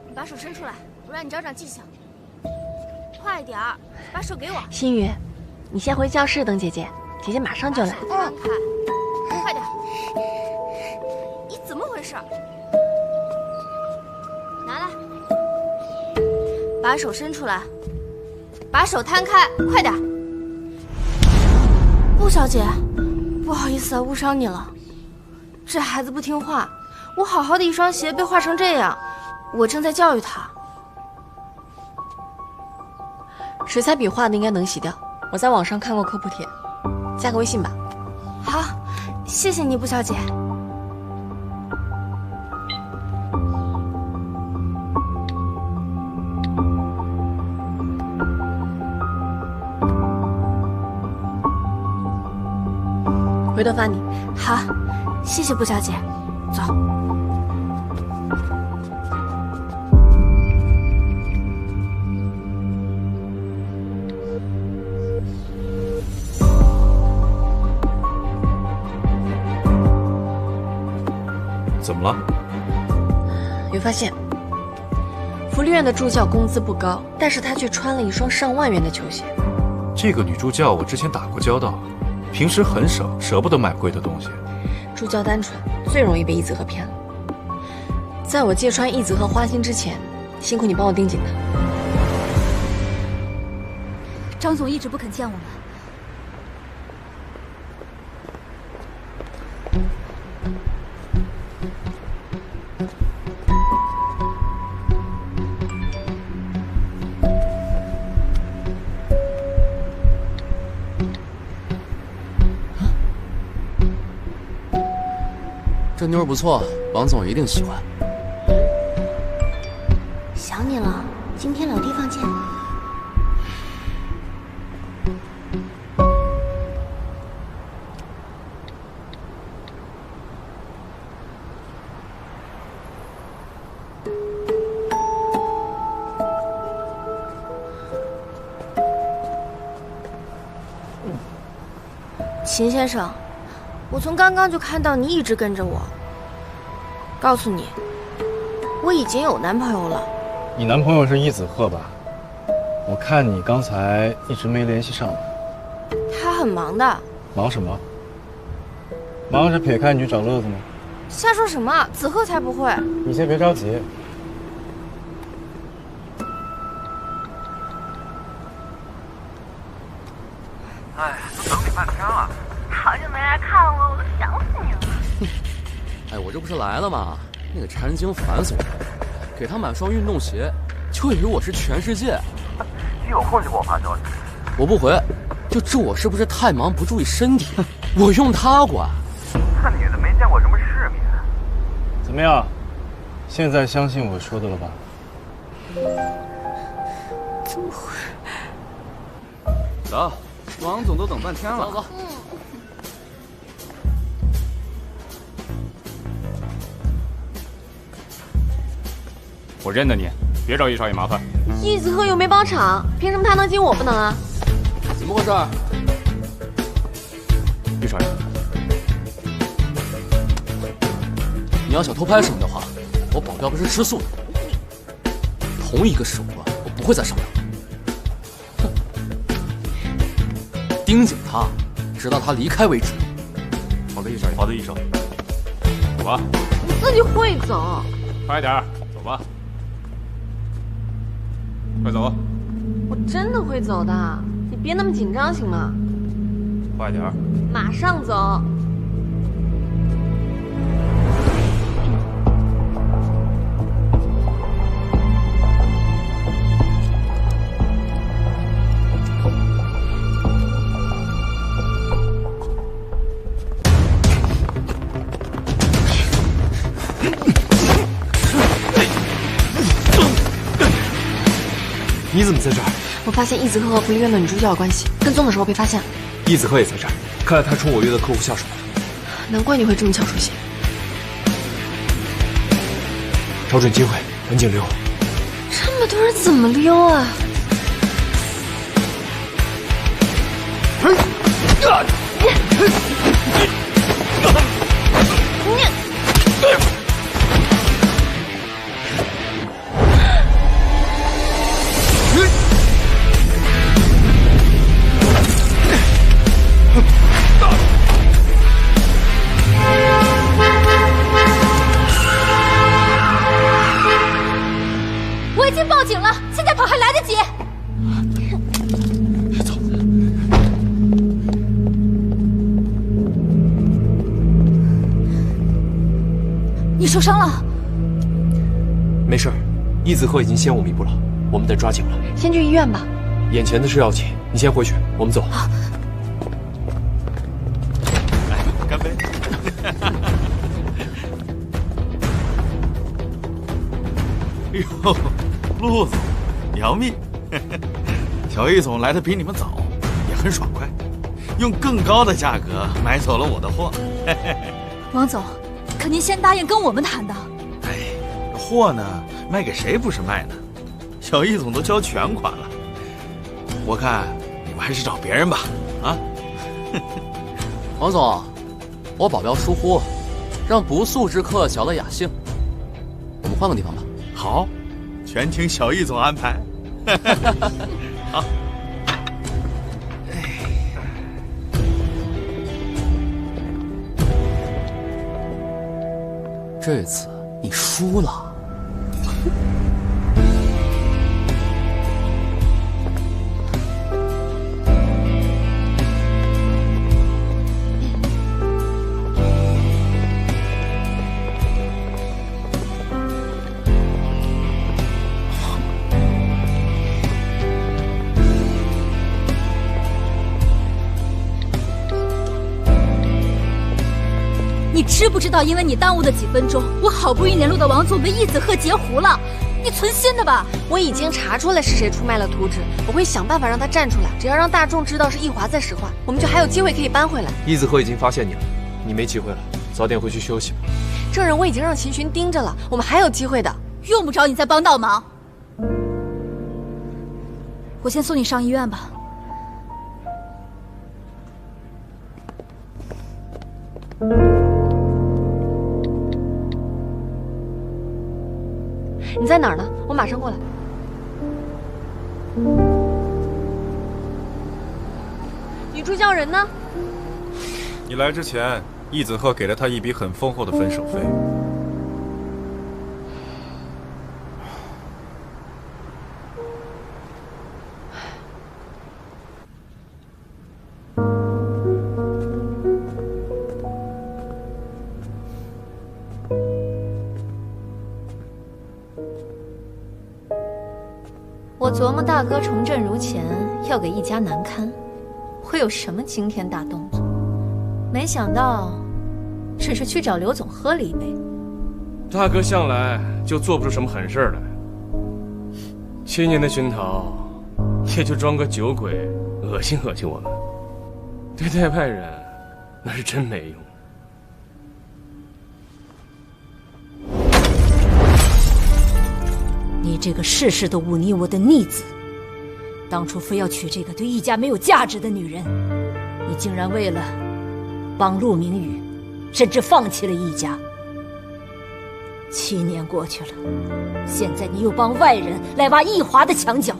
你把手伸出来，我让你长长记性。快点儿，把手给我。新宇，你先回教室等姐姐，姐姐马上就来。看看，快点！你怎么回事？拿来，把手伸出来，把手摊开，快点！陆小姐，不好意思啊，误伤你了。这孩子不听话，我好好的一双鞋被画成这样，我正在教育他。水彩笔画的应该能洗掉，我在网上看过科普帖，加个微信吧。好，谢谢你，布小姐。回头发你。好，谢谢布小姐。走。怎么了？有发现，福利院的助教工资不高，但是她却穿了一双上万元的球鞋。这个女助教我之前打过交道，平时很省，舍不得买贵的东西。助教单纯，最容易被易子鹤骗了。在我揭穿易子鹤花心之前，辛苦你帮我盯紧他。张总一直不肯见我们。这妞儿不错，王总一定喜欢。想你了，今天有地方见。秦先生，我从刚刚就看到你一直跟着我。告诉你，我已经有男朋友了。你男朋友是易子赫吧？我看你刚才一直没联系上我。他很忙的。忙什么？忙着撇开你去找乐子吗？瞎说什么？子赫才不会。你先别着急。哎，都等你半天了，好久没来看我，我都想死你了。哎，我这不是来了吗？那个馋人精烦死我了，给他买双运动鞋，就以为我是全世界。你有空就给我发消息。我不回，就治我是不是太忙不注意身体，我用他管。那女的没见过什么世面。怎么样？现在相信我说的了吧？怎么会？走，王总都等半天了。走走。我认得你，别找易少爷麻烦。易子赫又没包场，凭什么他能进我不能啊？怎么回事？易少爷，你要想偷拍什么的话，我保镖不是吃素的。同一个手段，我不会再上当。哼，盯紧他，直到他离开为止。好的，易少爷。好的，易少。走吧。你自己会走。快点，走吧。快走！我真的会走的，你别那么紧张行吗？快点！马上走。你怎么在这儿？我发现易子赫和福利院的女主角有关系，跟踪的时候被发现了。易子赫也在这儿，看来他冲我约的客户下手了。难怪你会这么巧出现。找准机会，赶紧溜！这么多人怎么溜啊？我已经报警了，现在跑还来得及。走。你受伤了？没事儿，易子赫已经先我们一步了，我们得抓紧了。先去医院吧。眼前的事要紧，你先回去，我们走。好。来，干杯！哎呦，陆总，杨幂，小易总来的比你们早，也很爽快，用更高的价格买走了我的货。王总，可您先答应跟我们谈的。货呢，卖给谁不是卖呢？小易总都交全款了，我看你们还是找别人吧。啊，王总，我保镖疏忽，让不速之客搅了雅兴，我们换个地方吧。好，全听小易总安排。好。这次你输了。你知不知道，因为你耽误的几分钟，我好不容易联络的王总被易子赫截胡了？你存心的吧？我已经查出来是谁出卖了图纸，我会想办法让他站出来。只要让大众知道是易华在使唤，我们就还有机会可以扳回来。易子赫已经发现你了，你没机会了，早点回去休息吧。证人我已经让秦寻盯着了，我们还有机会的。用不着你再帮倒忙。我先送你上医院吧。你在哪儿呢？我马上过来。女助教人呢？你来之前，易子鹤给了他一笔很丰厚的分手费。我琢磨大哥重振如前，要给一家难堪，会有什么惊天大动作？没想到，只是去找刘总喝了一杯。大哥向来就做不出什么狠事来，7年的熏陶，也就装个酒鬼，恶心恶心我们。对待外人，那是真没用。你这个事事都忤逆我的逆子，当初非要娶这个对易家没有价值的女人，你竟然为了帮陆明宇，甚至放弃了易家。7年过去了，现在你又帮外人来挖易华的墙角，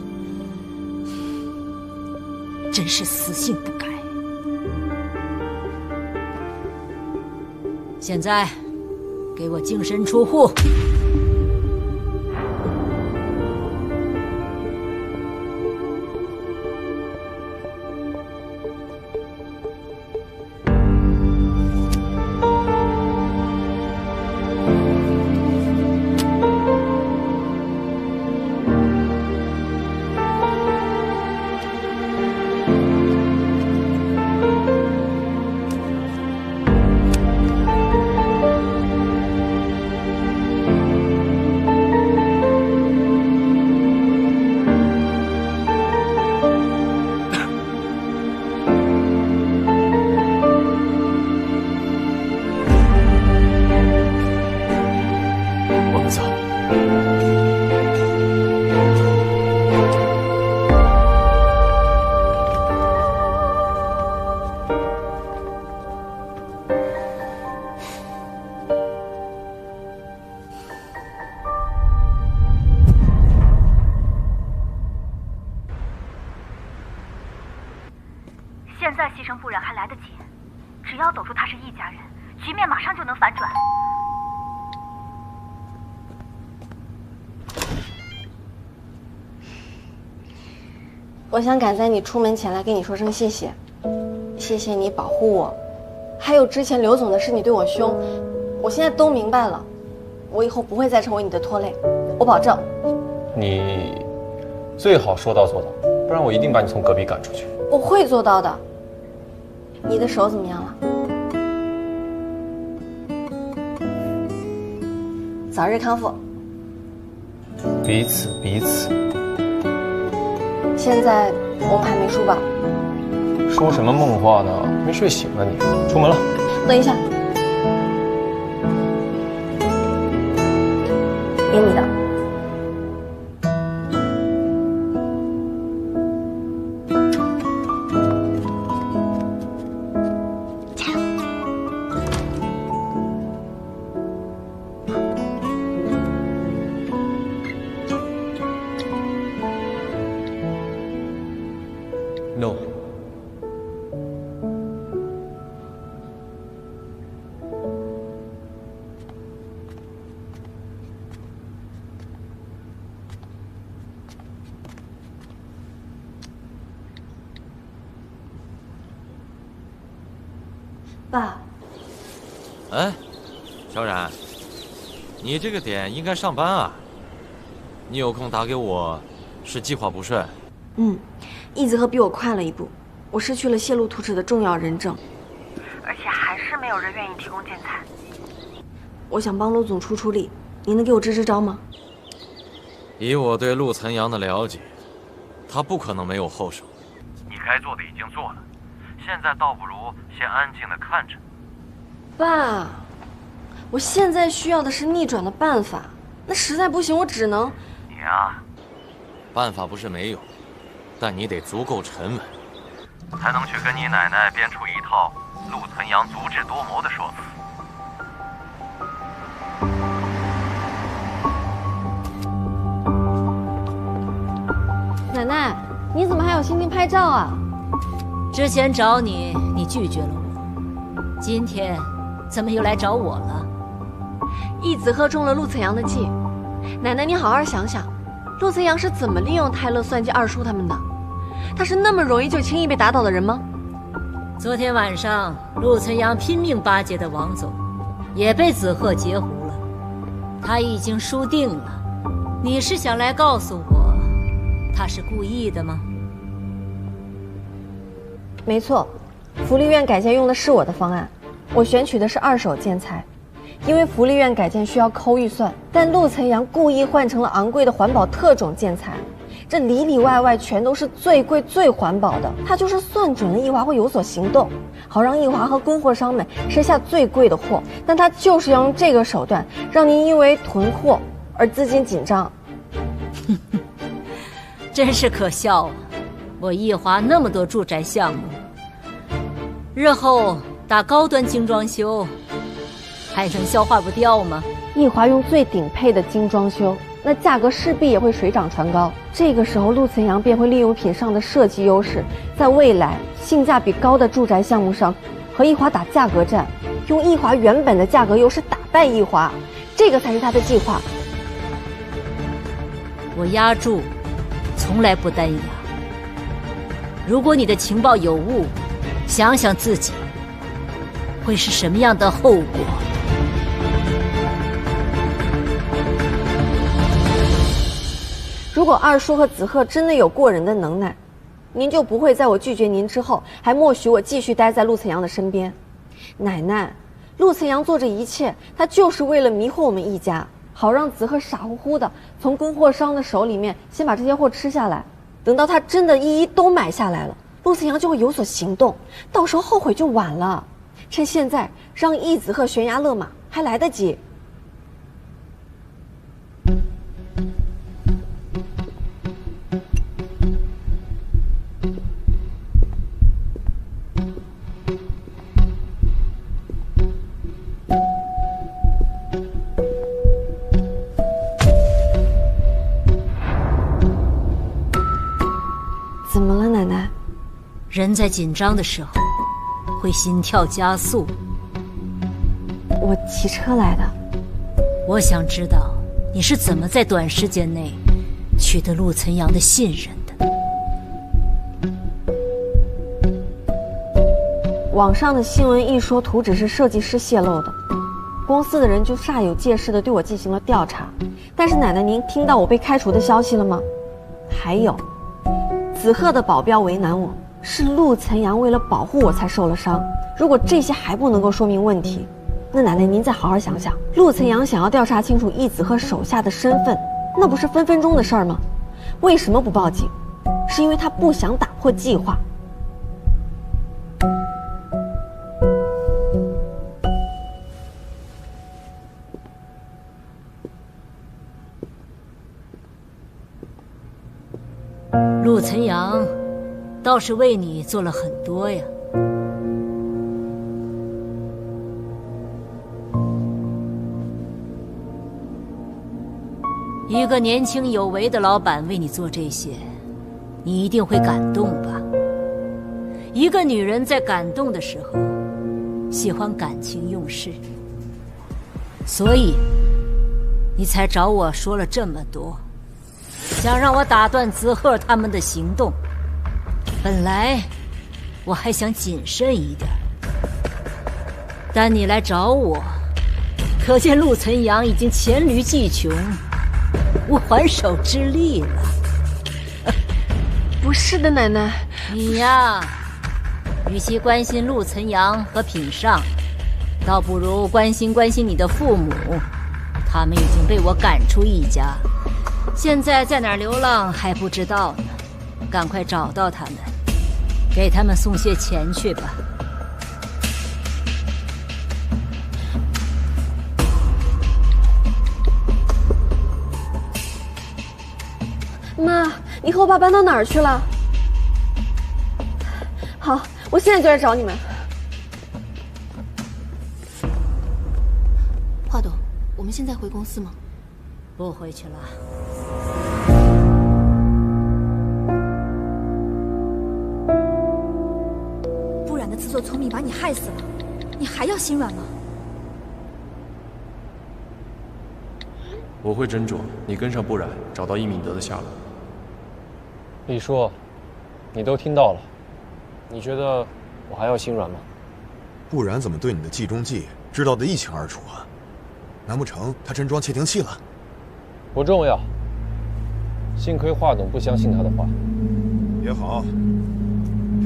真是死性不改。现在，给我净身出户！现在牺牲不然还来得及，只要走出他是易家人，局面马上就能反转。我想赶在你出门前来跟你说声谢谢，谢谢你保护我，还有之前刘总的事你对我凶，我现在都明白了，我以后不会再成为你的拖累，我保证。你最好说到做到，不然我一定把你从隔壁赶出去。我会做到的。你的手怎么样了？早日康复。彼此彼此。现在我们还没输吧？说什么梦话呢？没睡醒啊你！出门了。等一下，给你的。No。爸。哎，小冉，你这个点应该上班啊。你有空打给我，是计划不顺？易子鹤比我快了一步，我失去了泄露图纸的重要人证，而且还是没有人愿意提供建材。我想帮陆总出力，你能给我支招吗？以我对陆岑阳的了解，他不可能没有后手。你该做的已经做了，现在倒不如先安静的看着。爸，我现在需要的是逆转的办法，那实在不行，我只能……你啊，办法不是没有，但你得足够沉稳。才能去跟你奶奶编出一套陆存阳足智多谋的说辞。奶奶，你怎么还有心情拍照啊？之前找你，你拒绝了我，今天怎么又来找我了？易子鹤中了陆存阳的计，奶奶你好好想想，陆存阳是怎么利用泰勒算计二叔他们的？他是那么容易就轻易被打倒的人吗？昨天晚上，陆存阳拼命巴结的王总，也被子鹤截胡了。他已经输定了。你是想来告诉我，他是故意的吗？没错，福利院改建用的是我的方案，我选取的是2手建材，因为福利院改建需要抠预算，但陆存阳故意换成了昂贵的环保特种建材，这里里外外全都是最贵最环保的。他就是算准了易华会有所行动，好让易华和供货商们吃下最贵的货，但他就是要用这个手段，让您因为囤货而资金紧张。真是可笑啊！我易华那么多住宅项目，日后打高端精装修，还能消化不掉吗？易华用最顶配的精装修，那价格势必也会水涨船高。这个时候，陆存阳便会利用品上的设计优势，在未来性价比高的住宅项目上和易华打价格战，用易华原本的价格优势打败易华，这个才是他的计划。我押注从来不单押。如果你的情报有误，想想自己会是什么样的后果。如果二叔和子鹤真的有过人的能耐，您就不会在我拒绝您之后，还默许我继续待在陆存阳的身边。奶奶，陆存阳做这一切，他就是为了迷惑我们一家，好让子鹤傻乎乎的从供货商的手里面先把这些货吃下来，等到他真的一都买下来了，陆存阳就会有所行动，到时候后悔就晚了。趁现在让易子鹤悬崖勒马还来得及。怎么了，奶奶？人在紧张的时候会心跳加速。我骑车来的。我想知道你是怎么在短时间内取得陆存阳的信任的。网上的新闻一说图纸是设计师泄露的，公司的人就煞有介事地对我进行了调查。但是奶奶，您听到我被开除的消息了吗？还有，子鹤的保镖为难我，是陆存阳为了保护我才受了伤。如果这些还不能够说明问题，那奶奶您再好好想想，陆存阳想要调查清楚易子鹤手下的身份，那不是分分钟的事儿吗？为什么不报警？是因为他不想打破计划。陆存阳倒是为你做了很多呀。一个年轻有为的老板为你做这些，你一定会感动吧？一个女人在感动的时候，喜欢感情用事，所以你才找我说了这么多。想让我打断子鹤他们的行动，本来我还想谨慎一点，但你来找我，可见陆存阳已经黔驴技穷，无还手之力了。不是的，奶奶，你呀，与其关心陆存阳和品尚，倒不如关心你的父母，他们已经被我赶出一家。现在在哪儿流浪还不知道呢，赶快找到他们，给他们送些钱去吧。妈，你和我爸搬到哪儿去了？好，我现在就来找你们。华董，我们现在回公司吗？不回去了。不然的自作聪明把你害死了，你还要心软吗？我会斟酌，你跟上不染，找到易敏德的下落。李叔，你都听到了，你觉得我还要心软吗？不然怎么对你的计中计知道的一清二楚啊？难不成他真装窃听器了？不重要，幸亏华董不相信他的话。也好，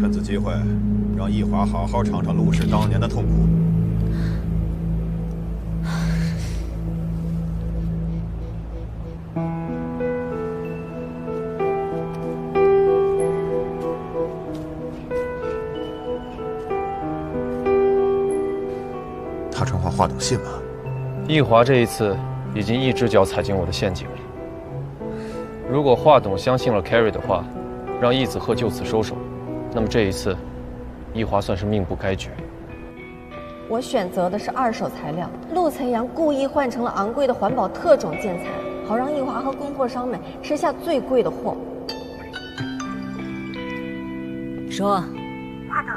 趁此机会，让易华好好尝尝陆氏当年的痛苦。他传话，华董信了。易华这一次已经一只脚踩进我的陷阱里。如果华董相信了 Carrie 的话，让易子鹤就此收手，那么这一次，易华算是命不该绝。我选择的是2手材料，陆晨阳故意换成了昂贵的环保特种建材，好让易华和供货商们吃下最贵的货。说，华总，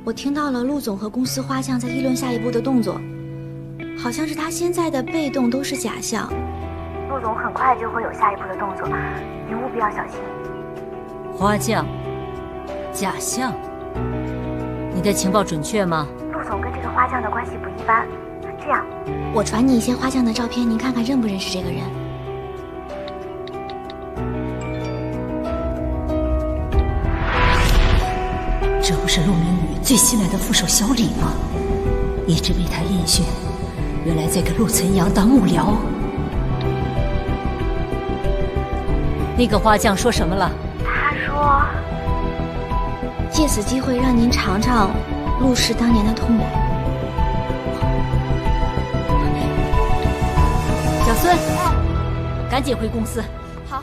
我听到了陆总和公司花匠在议论下一步的动作，好像是他现在的被动都是假象。陆总很快就会有下一步的动作，您务必要小心。花匠，假象，你的情报准确吗？陆总跟这个花匠的关系不一般，这样，我传你一些花匠的照片，您看看认不认识这个人。这不是陆明宇最新来的副手小李吗？一直被他阴训，原来在给陆晨阳当幕僚。那个花匠说什么了？他说，借此机会让您尝尝陆氏当年的痛苦。小孙，赶紧回公司。好。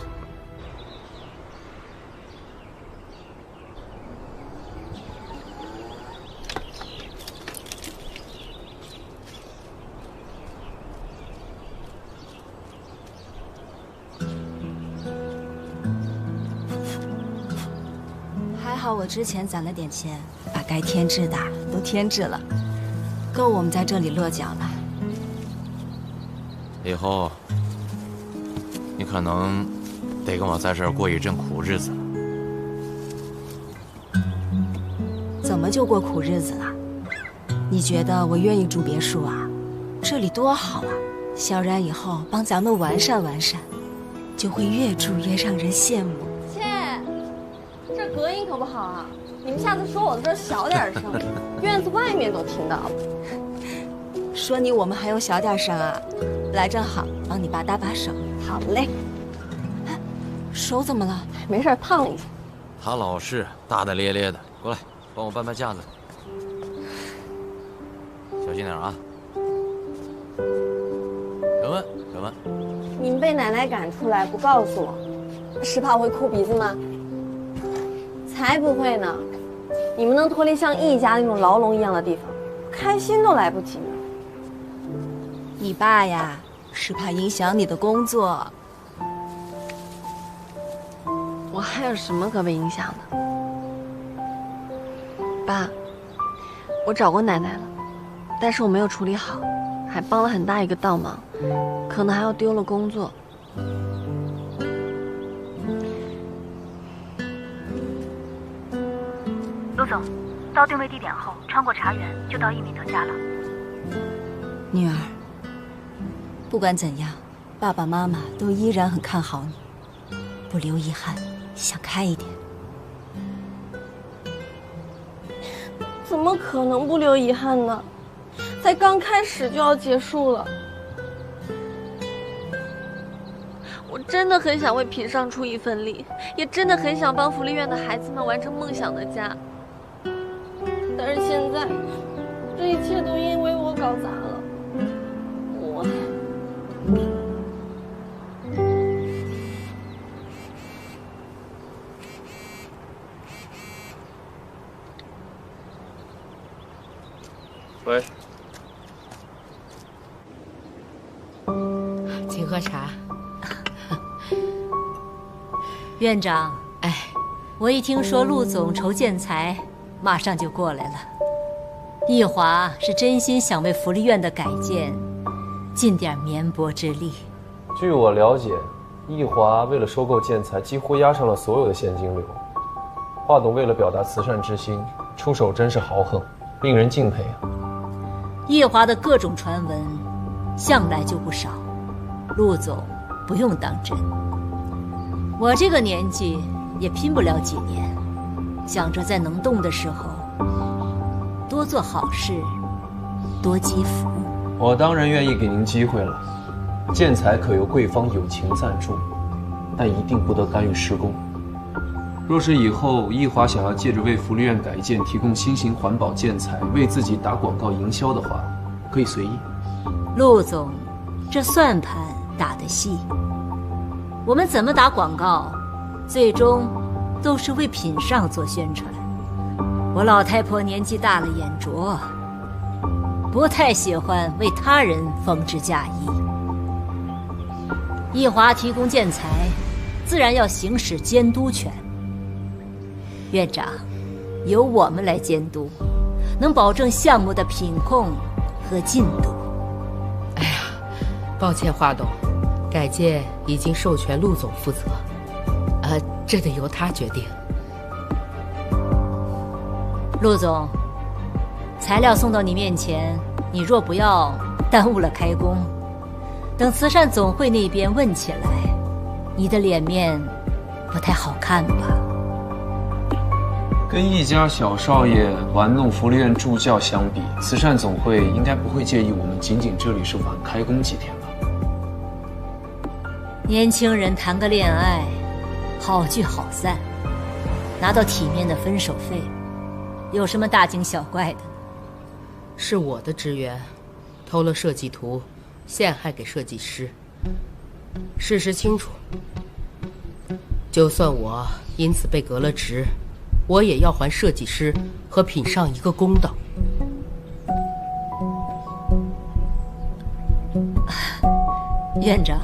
还好我之前攒了点钱，把该添置的都添置了，够我们在这里落脚了。以后你可能得跟我在这儿过一阵苦日子了。怎么就过苦日子了？你觉得我愿意住别墅啊？这里多好啊！萧然以后帮咱们完善完善，就会越住越让人羡慕。切，这隔音可不好啊！你们下次说我的时候小点声，院子外面都听到了。说你我们还用小点声啊？来正好，帮你搭把手。好嘞。手怎么了？没事，烫了一下。他老是大大咧咧的，过来帮我搬架子，小心点啊！小文，小文，你们被奶奶赶出来不告诉我，是怕我会哭鼻子吗？才不会呢！你们能脱离像易家那种牢笼一样的地方，开心都来不及呢。你爸呀，是怕影响你的工作。我还有什么可被影响的？爸，我找过奶奶了，但是我没有处理好，还帮了很大一个倒忙，可能还要丢了工作。陆总，到定位地点后，穿过茶园就到易敏德家了。女儿，不管怎样，爸爸妈妈都依然很看好你，不留遗憾，想开一点。怎么可能不留遗憾呢？才刚开始就要结束了。我真的很想为品上出一份力，也真的很想帮福利院的孩子们完成梦想的家。但是现在，这一切都因为我搞砸了。喂，请喝茶。院长，哎，我一听说陆总筹建材，马上就过来了。奕华是真心想为福利院的改建尽点绵薄之力。据我了解，奕华为了收购建材，几乎押上了所有的现金流。华董为了表达慈善之心，出手真是豪横，令人敬佩啊。奕华的各种传闻向来就不少，陆总不用当真。我这个年纪也拼不了几年，想着在能动的时候多做好事，多积福。我当然愿意给您机会了。建材可由贵方友情赞助，但一定不得干预施工。若是以后奕华想要借着为福利院改建提供新型环保建材为自己打广告营销的话，可以随意。陆总，这算盘打得细。我们怎么打广告，最终都是为品上做宣传。我老太婆年纪大了，眼拙，不太喜欢为他人缝制嫁衣。奕华提供建材，自然要行使监督权。院长，由我们来监督，能保证项目的品控和进度。哎呀，抱歉，华董，改建已经授权陆总负责，这得由他决定。陆总，材料送到你面前，你若不要，耽误了开工，等慈善总会那边问起来，你的脸面不太好看吧？跟一家小少爷玩弄福利院助教相比，慈善总会应该不会介意我们仅仅这里是晚开工几天吧？年轻人谈个恋爱，好聚好散，拿到体面的分手费，有什么大惊小怪的？是我的职员偷了设计图，陷害给设计师。事实清楚，就算我因此被革了职，我也要还设计师和品上一个公道。院长，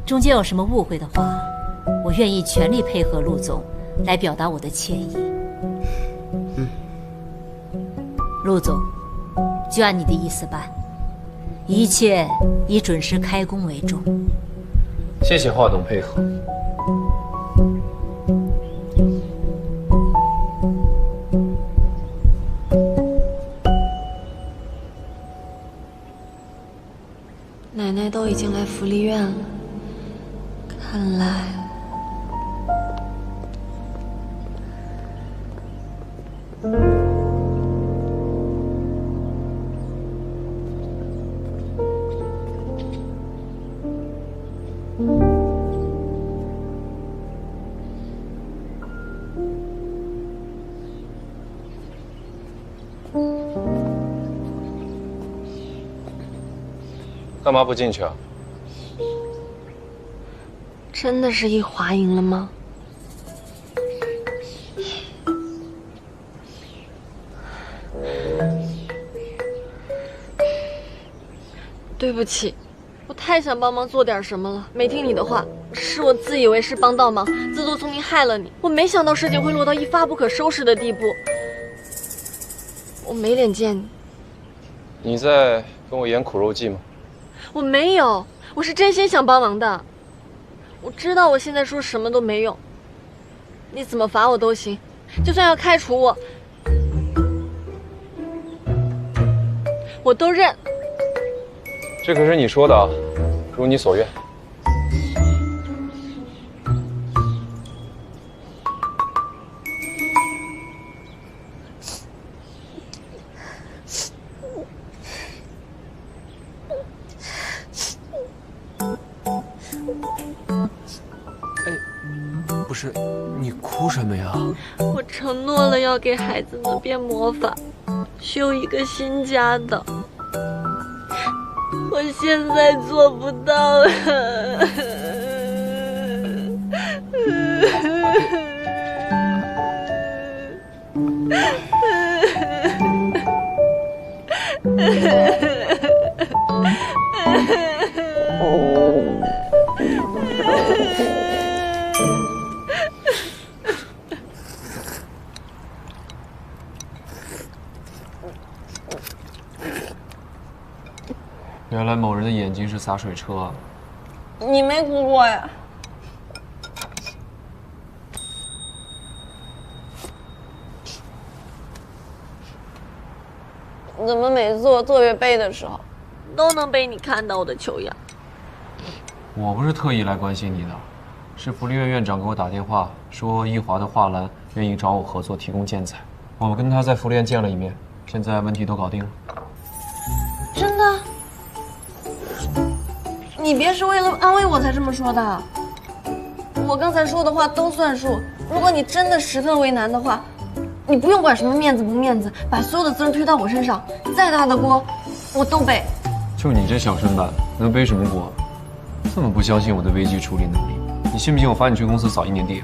中间有什么误会的话，我愿意全力配合陆总来表达我的歉意。陆总，就按你的意思办，一切以准时开工为重。谢谢华董配合。奶奶都已经来福利院了，看来干嘛不进去啊？真的是奕华赢了吗？对不起，我太想帮忙做点什么了，没听你的话，是我自以为是帮倒忙，自作聪明害了你。我没想到事情会落到一发不可收拾的地步，我没脸见你。你在跟我演苦肉计吗？我没有，我是真心想帮忙的。我知道我现在说什么都没用，你怎么罚我都行，就算要开除我，我都认。这可是你说的啊，如你所愿。不是，你哭什么呀？我承诺了要给孩子们变魔法，修一个新家的，我现在做不到了。原来某人的眼睛是洒水车啊！你没哭过呀？怎么每次我特别背的时候，都能被你看到我的球样？我不是特意来关心你的，是福利院院长给我打电话说易华的画廊愿意找我合作提供建材，我跟他在福利院见了一面，现在问题都搞定了。真的？你别是为了安慰我才这么说的，我刚才说的话都算数。如果你真的十分为难的话，你不用管什么面子不面子，把所有的责任推到我身上，再大的锅我都背。就你这小身板，能背什么锅？这么不相信我的危机处理能力，你信不信我罚你去公司扫1年地？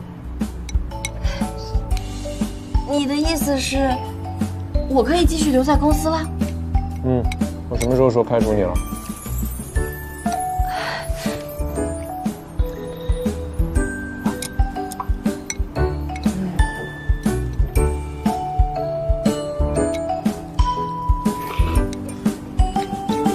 你的意思是，我可以继续留在公司了？我什么时候说开除你了？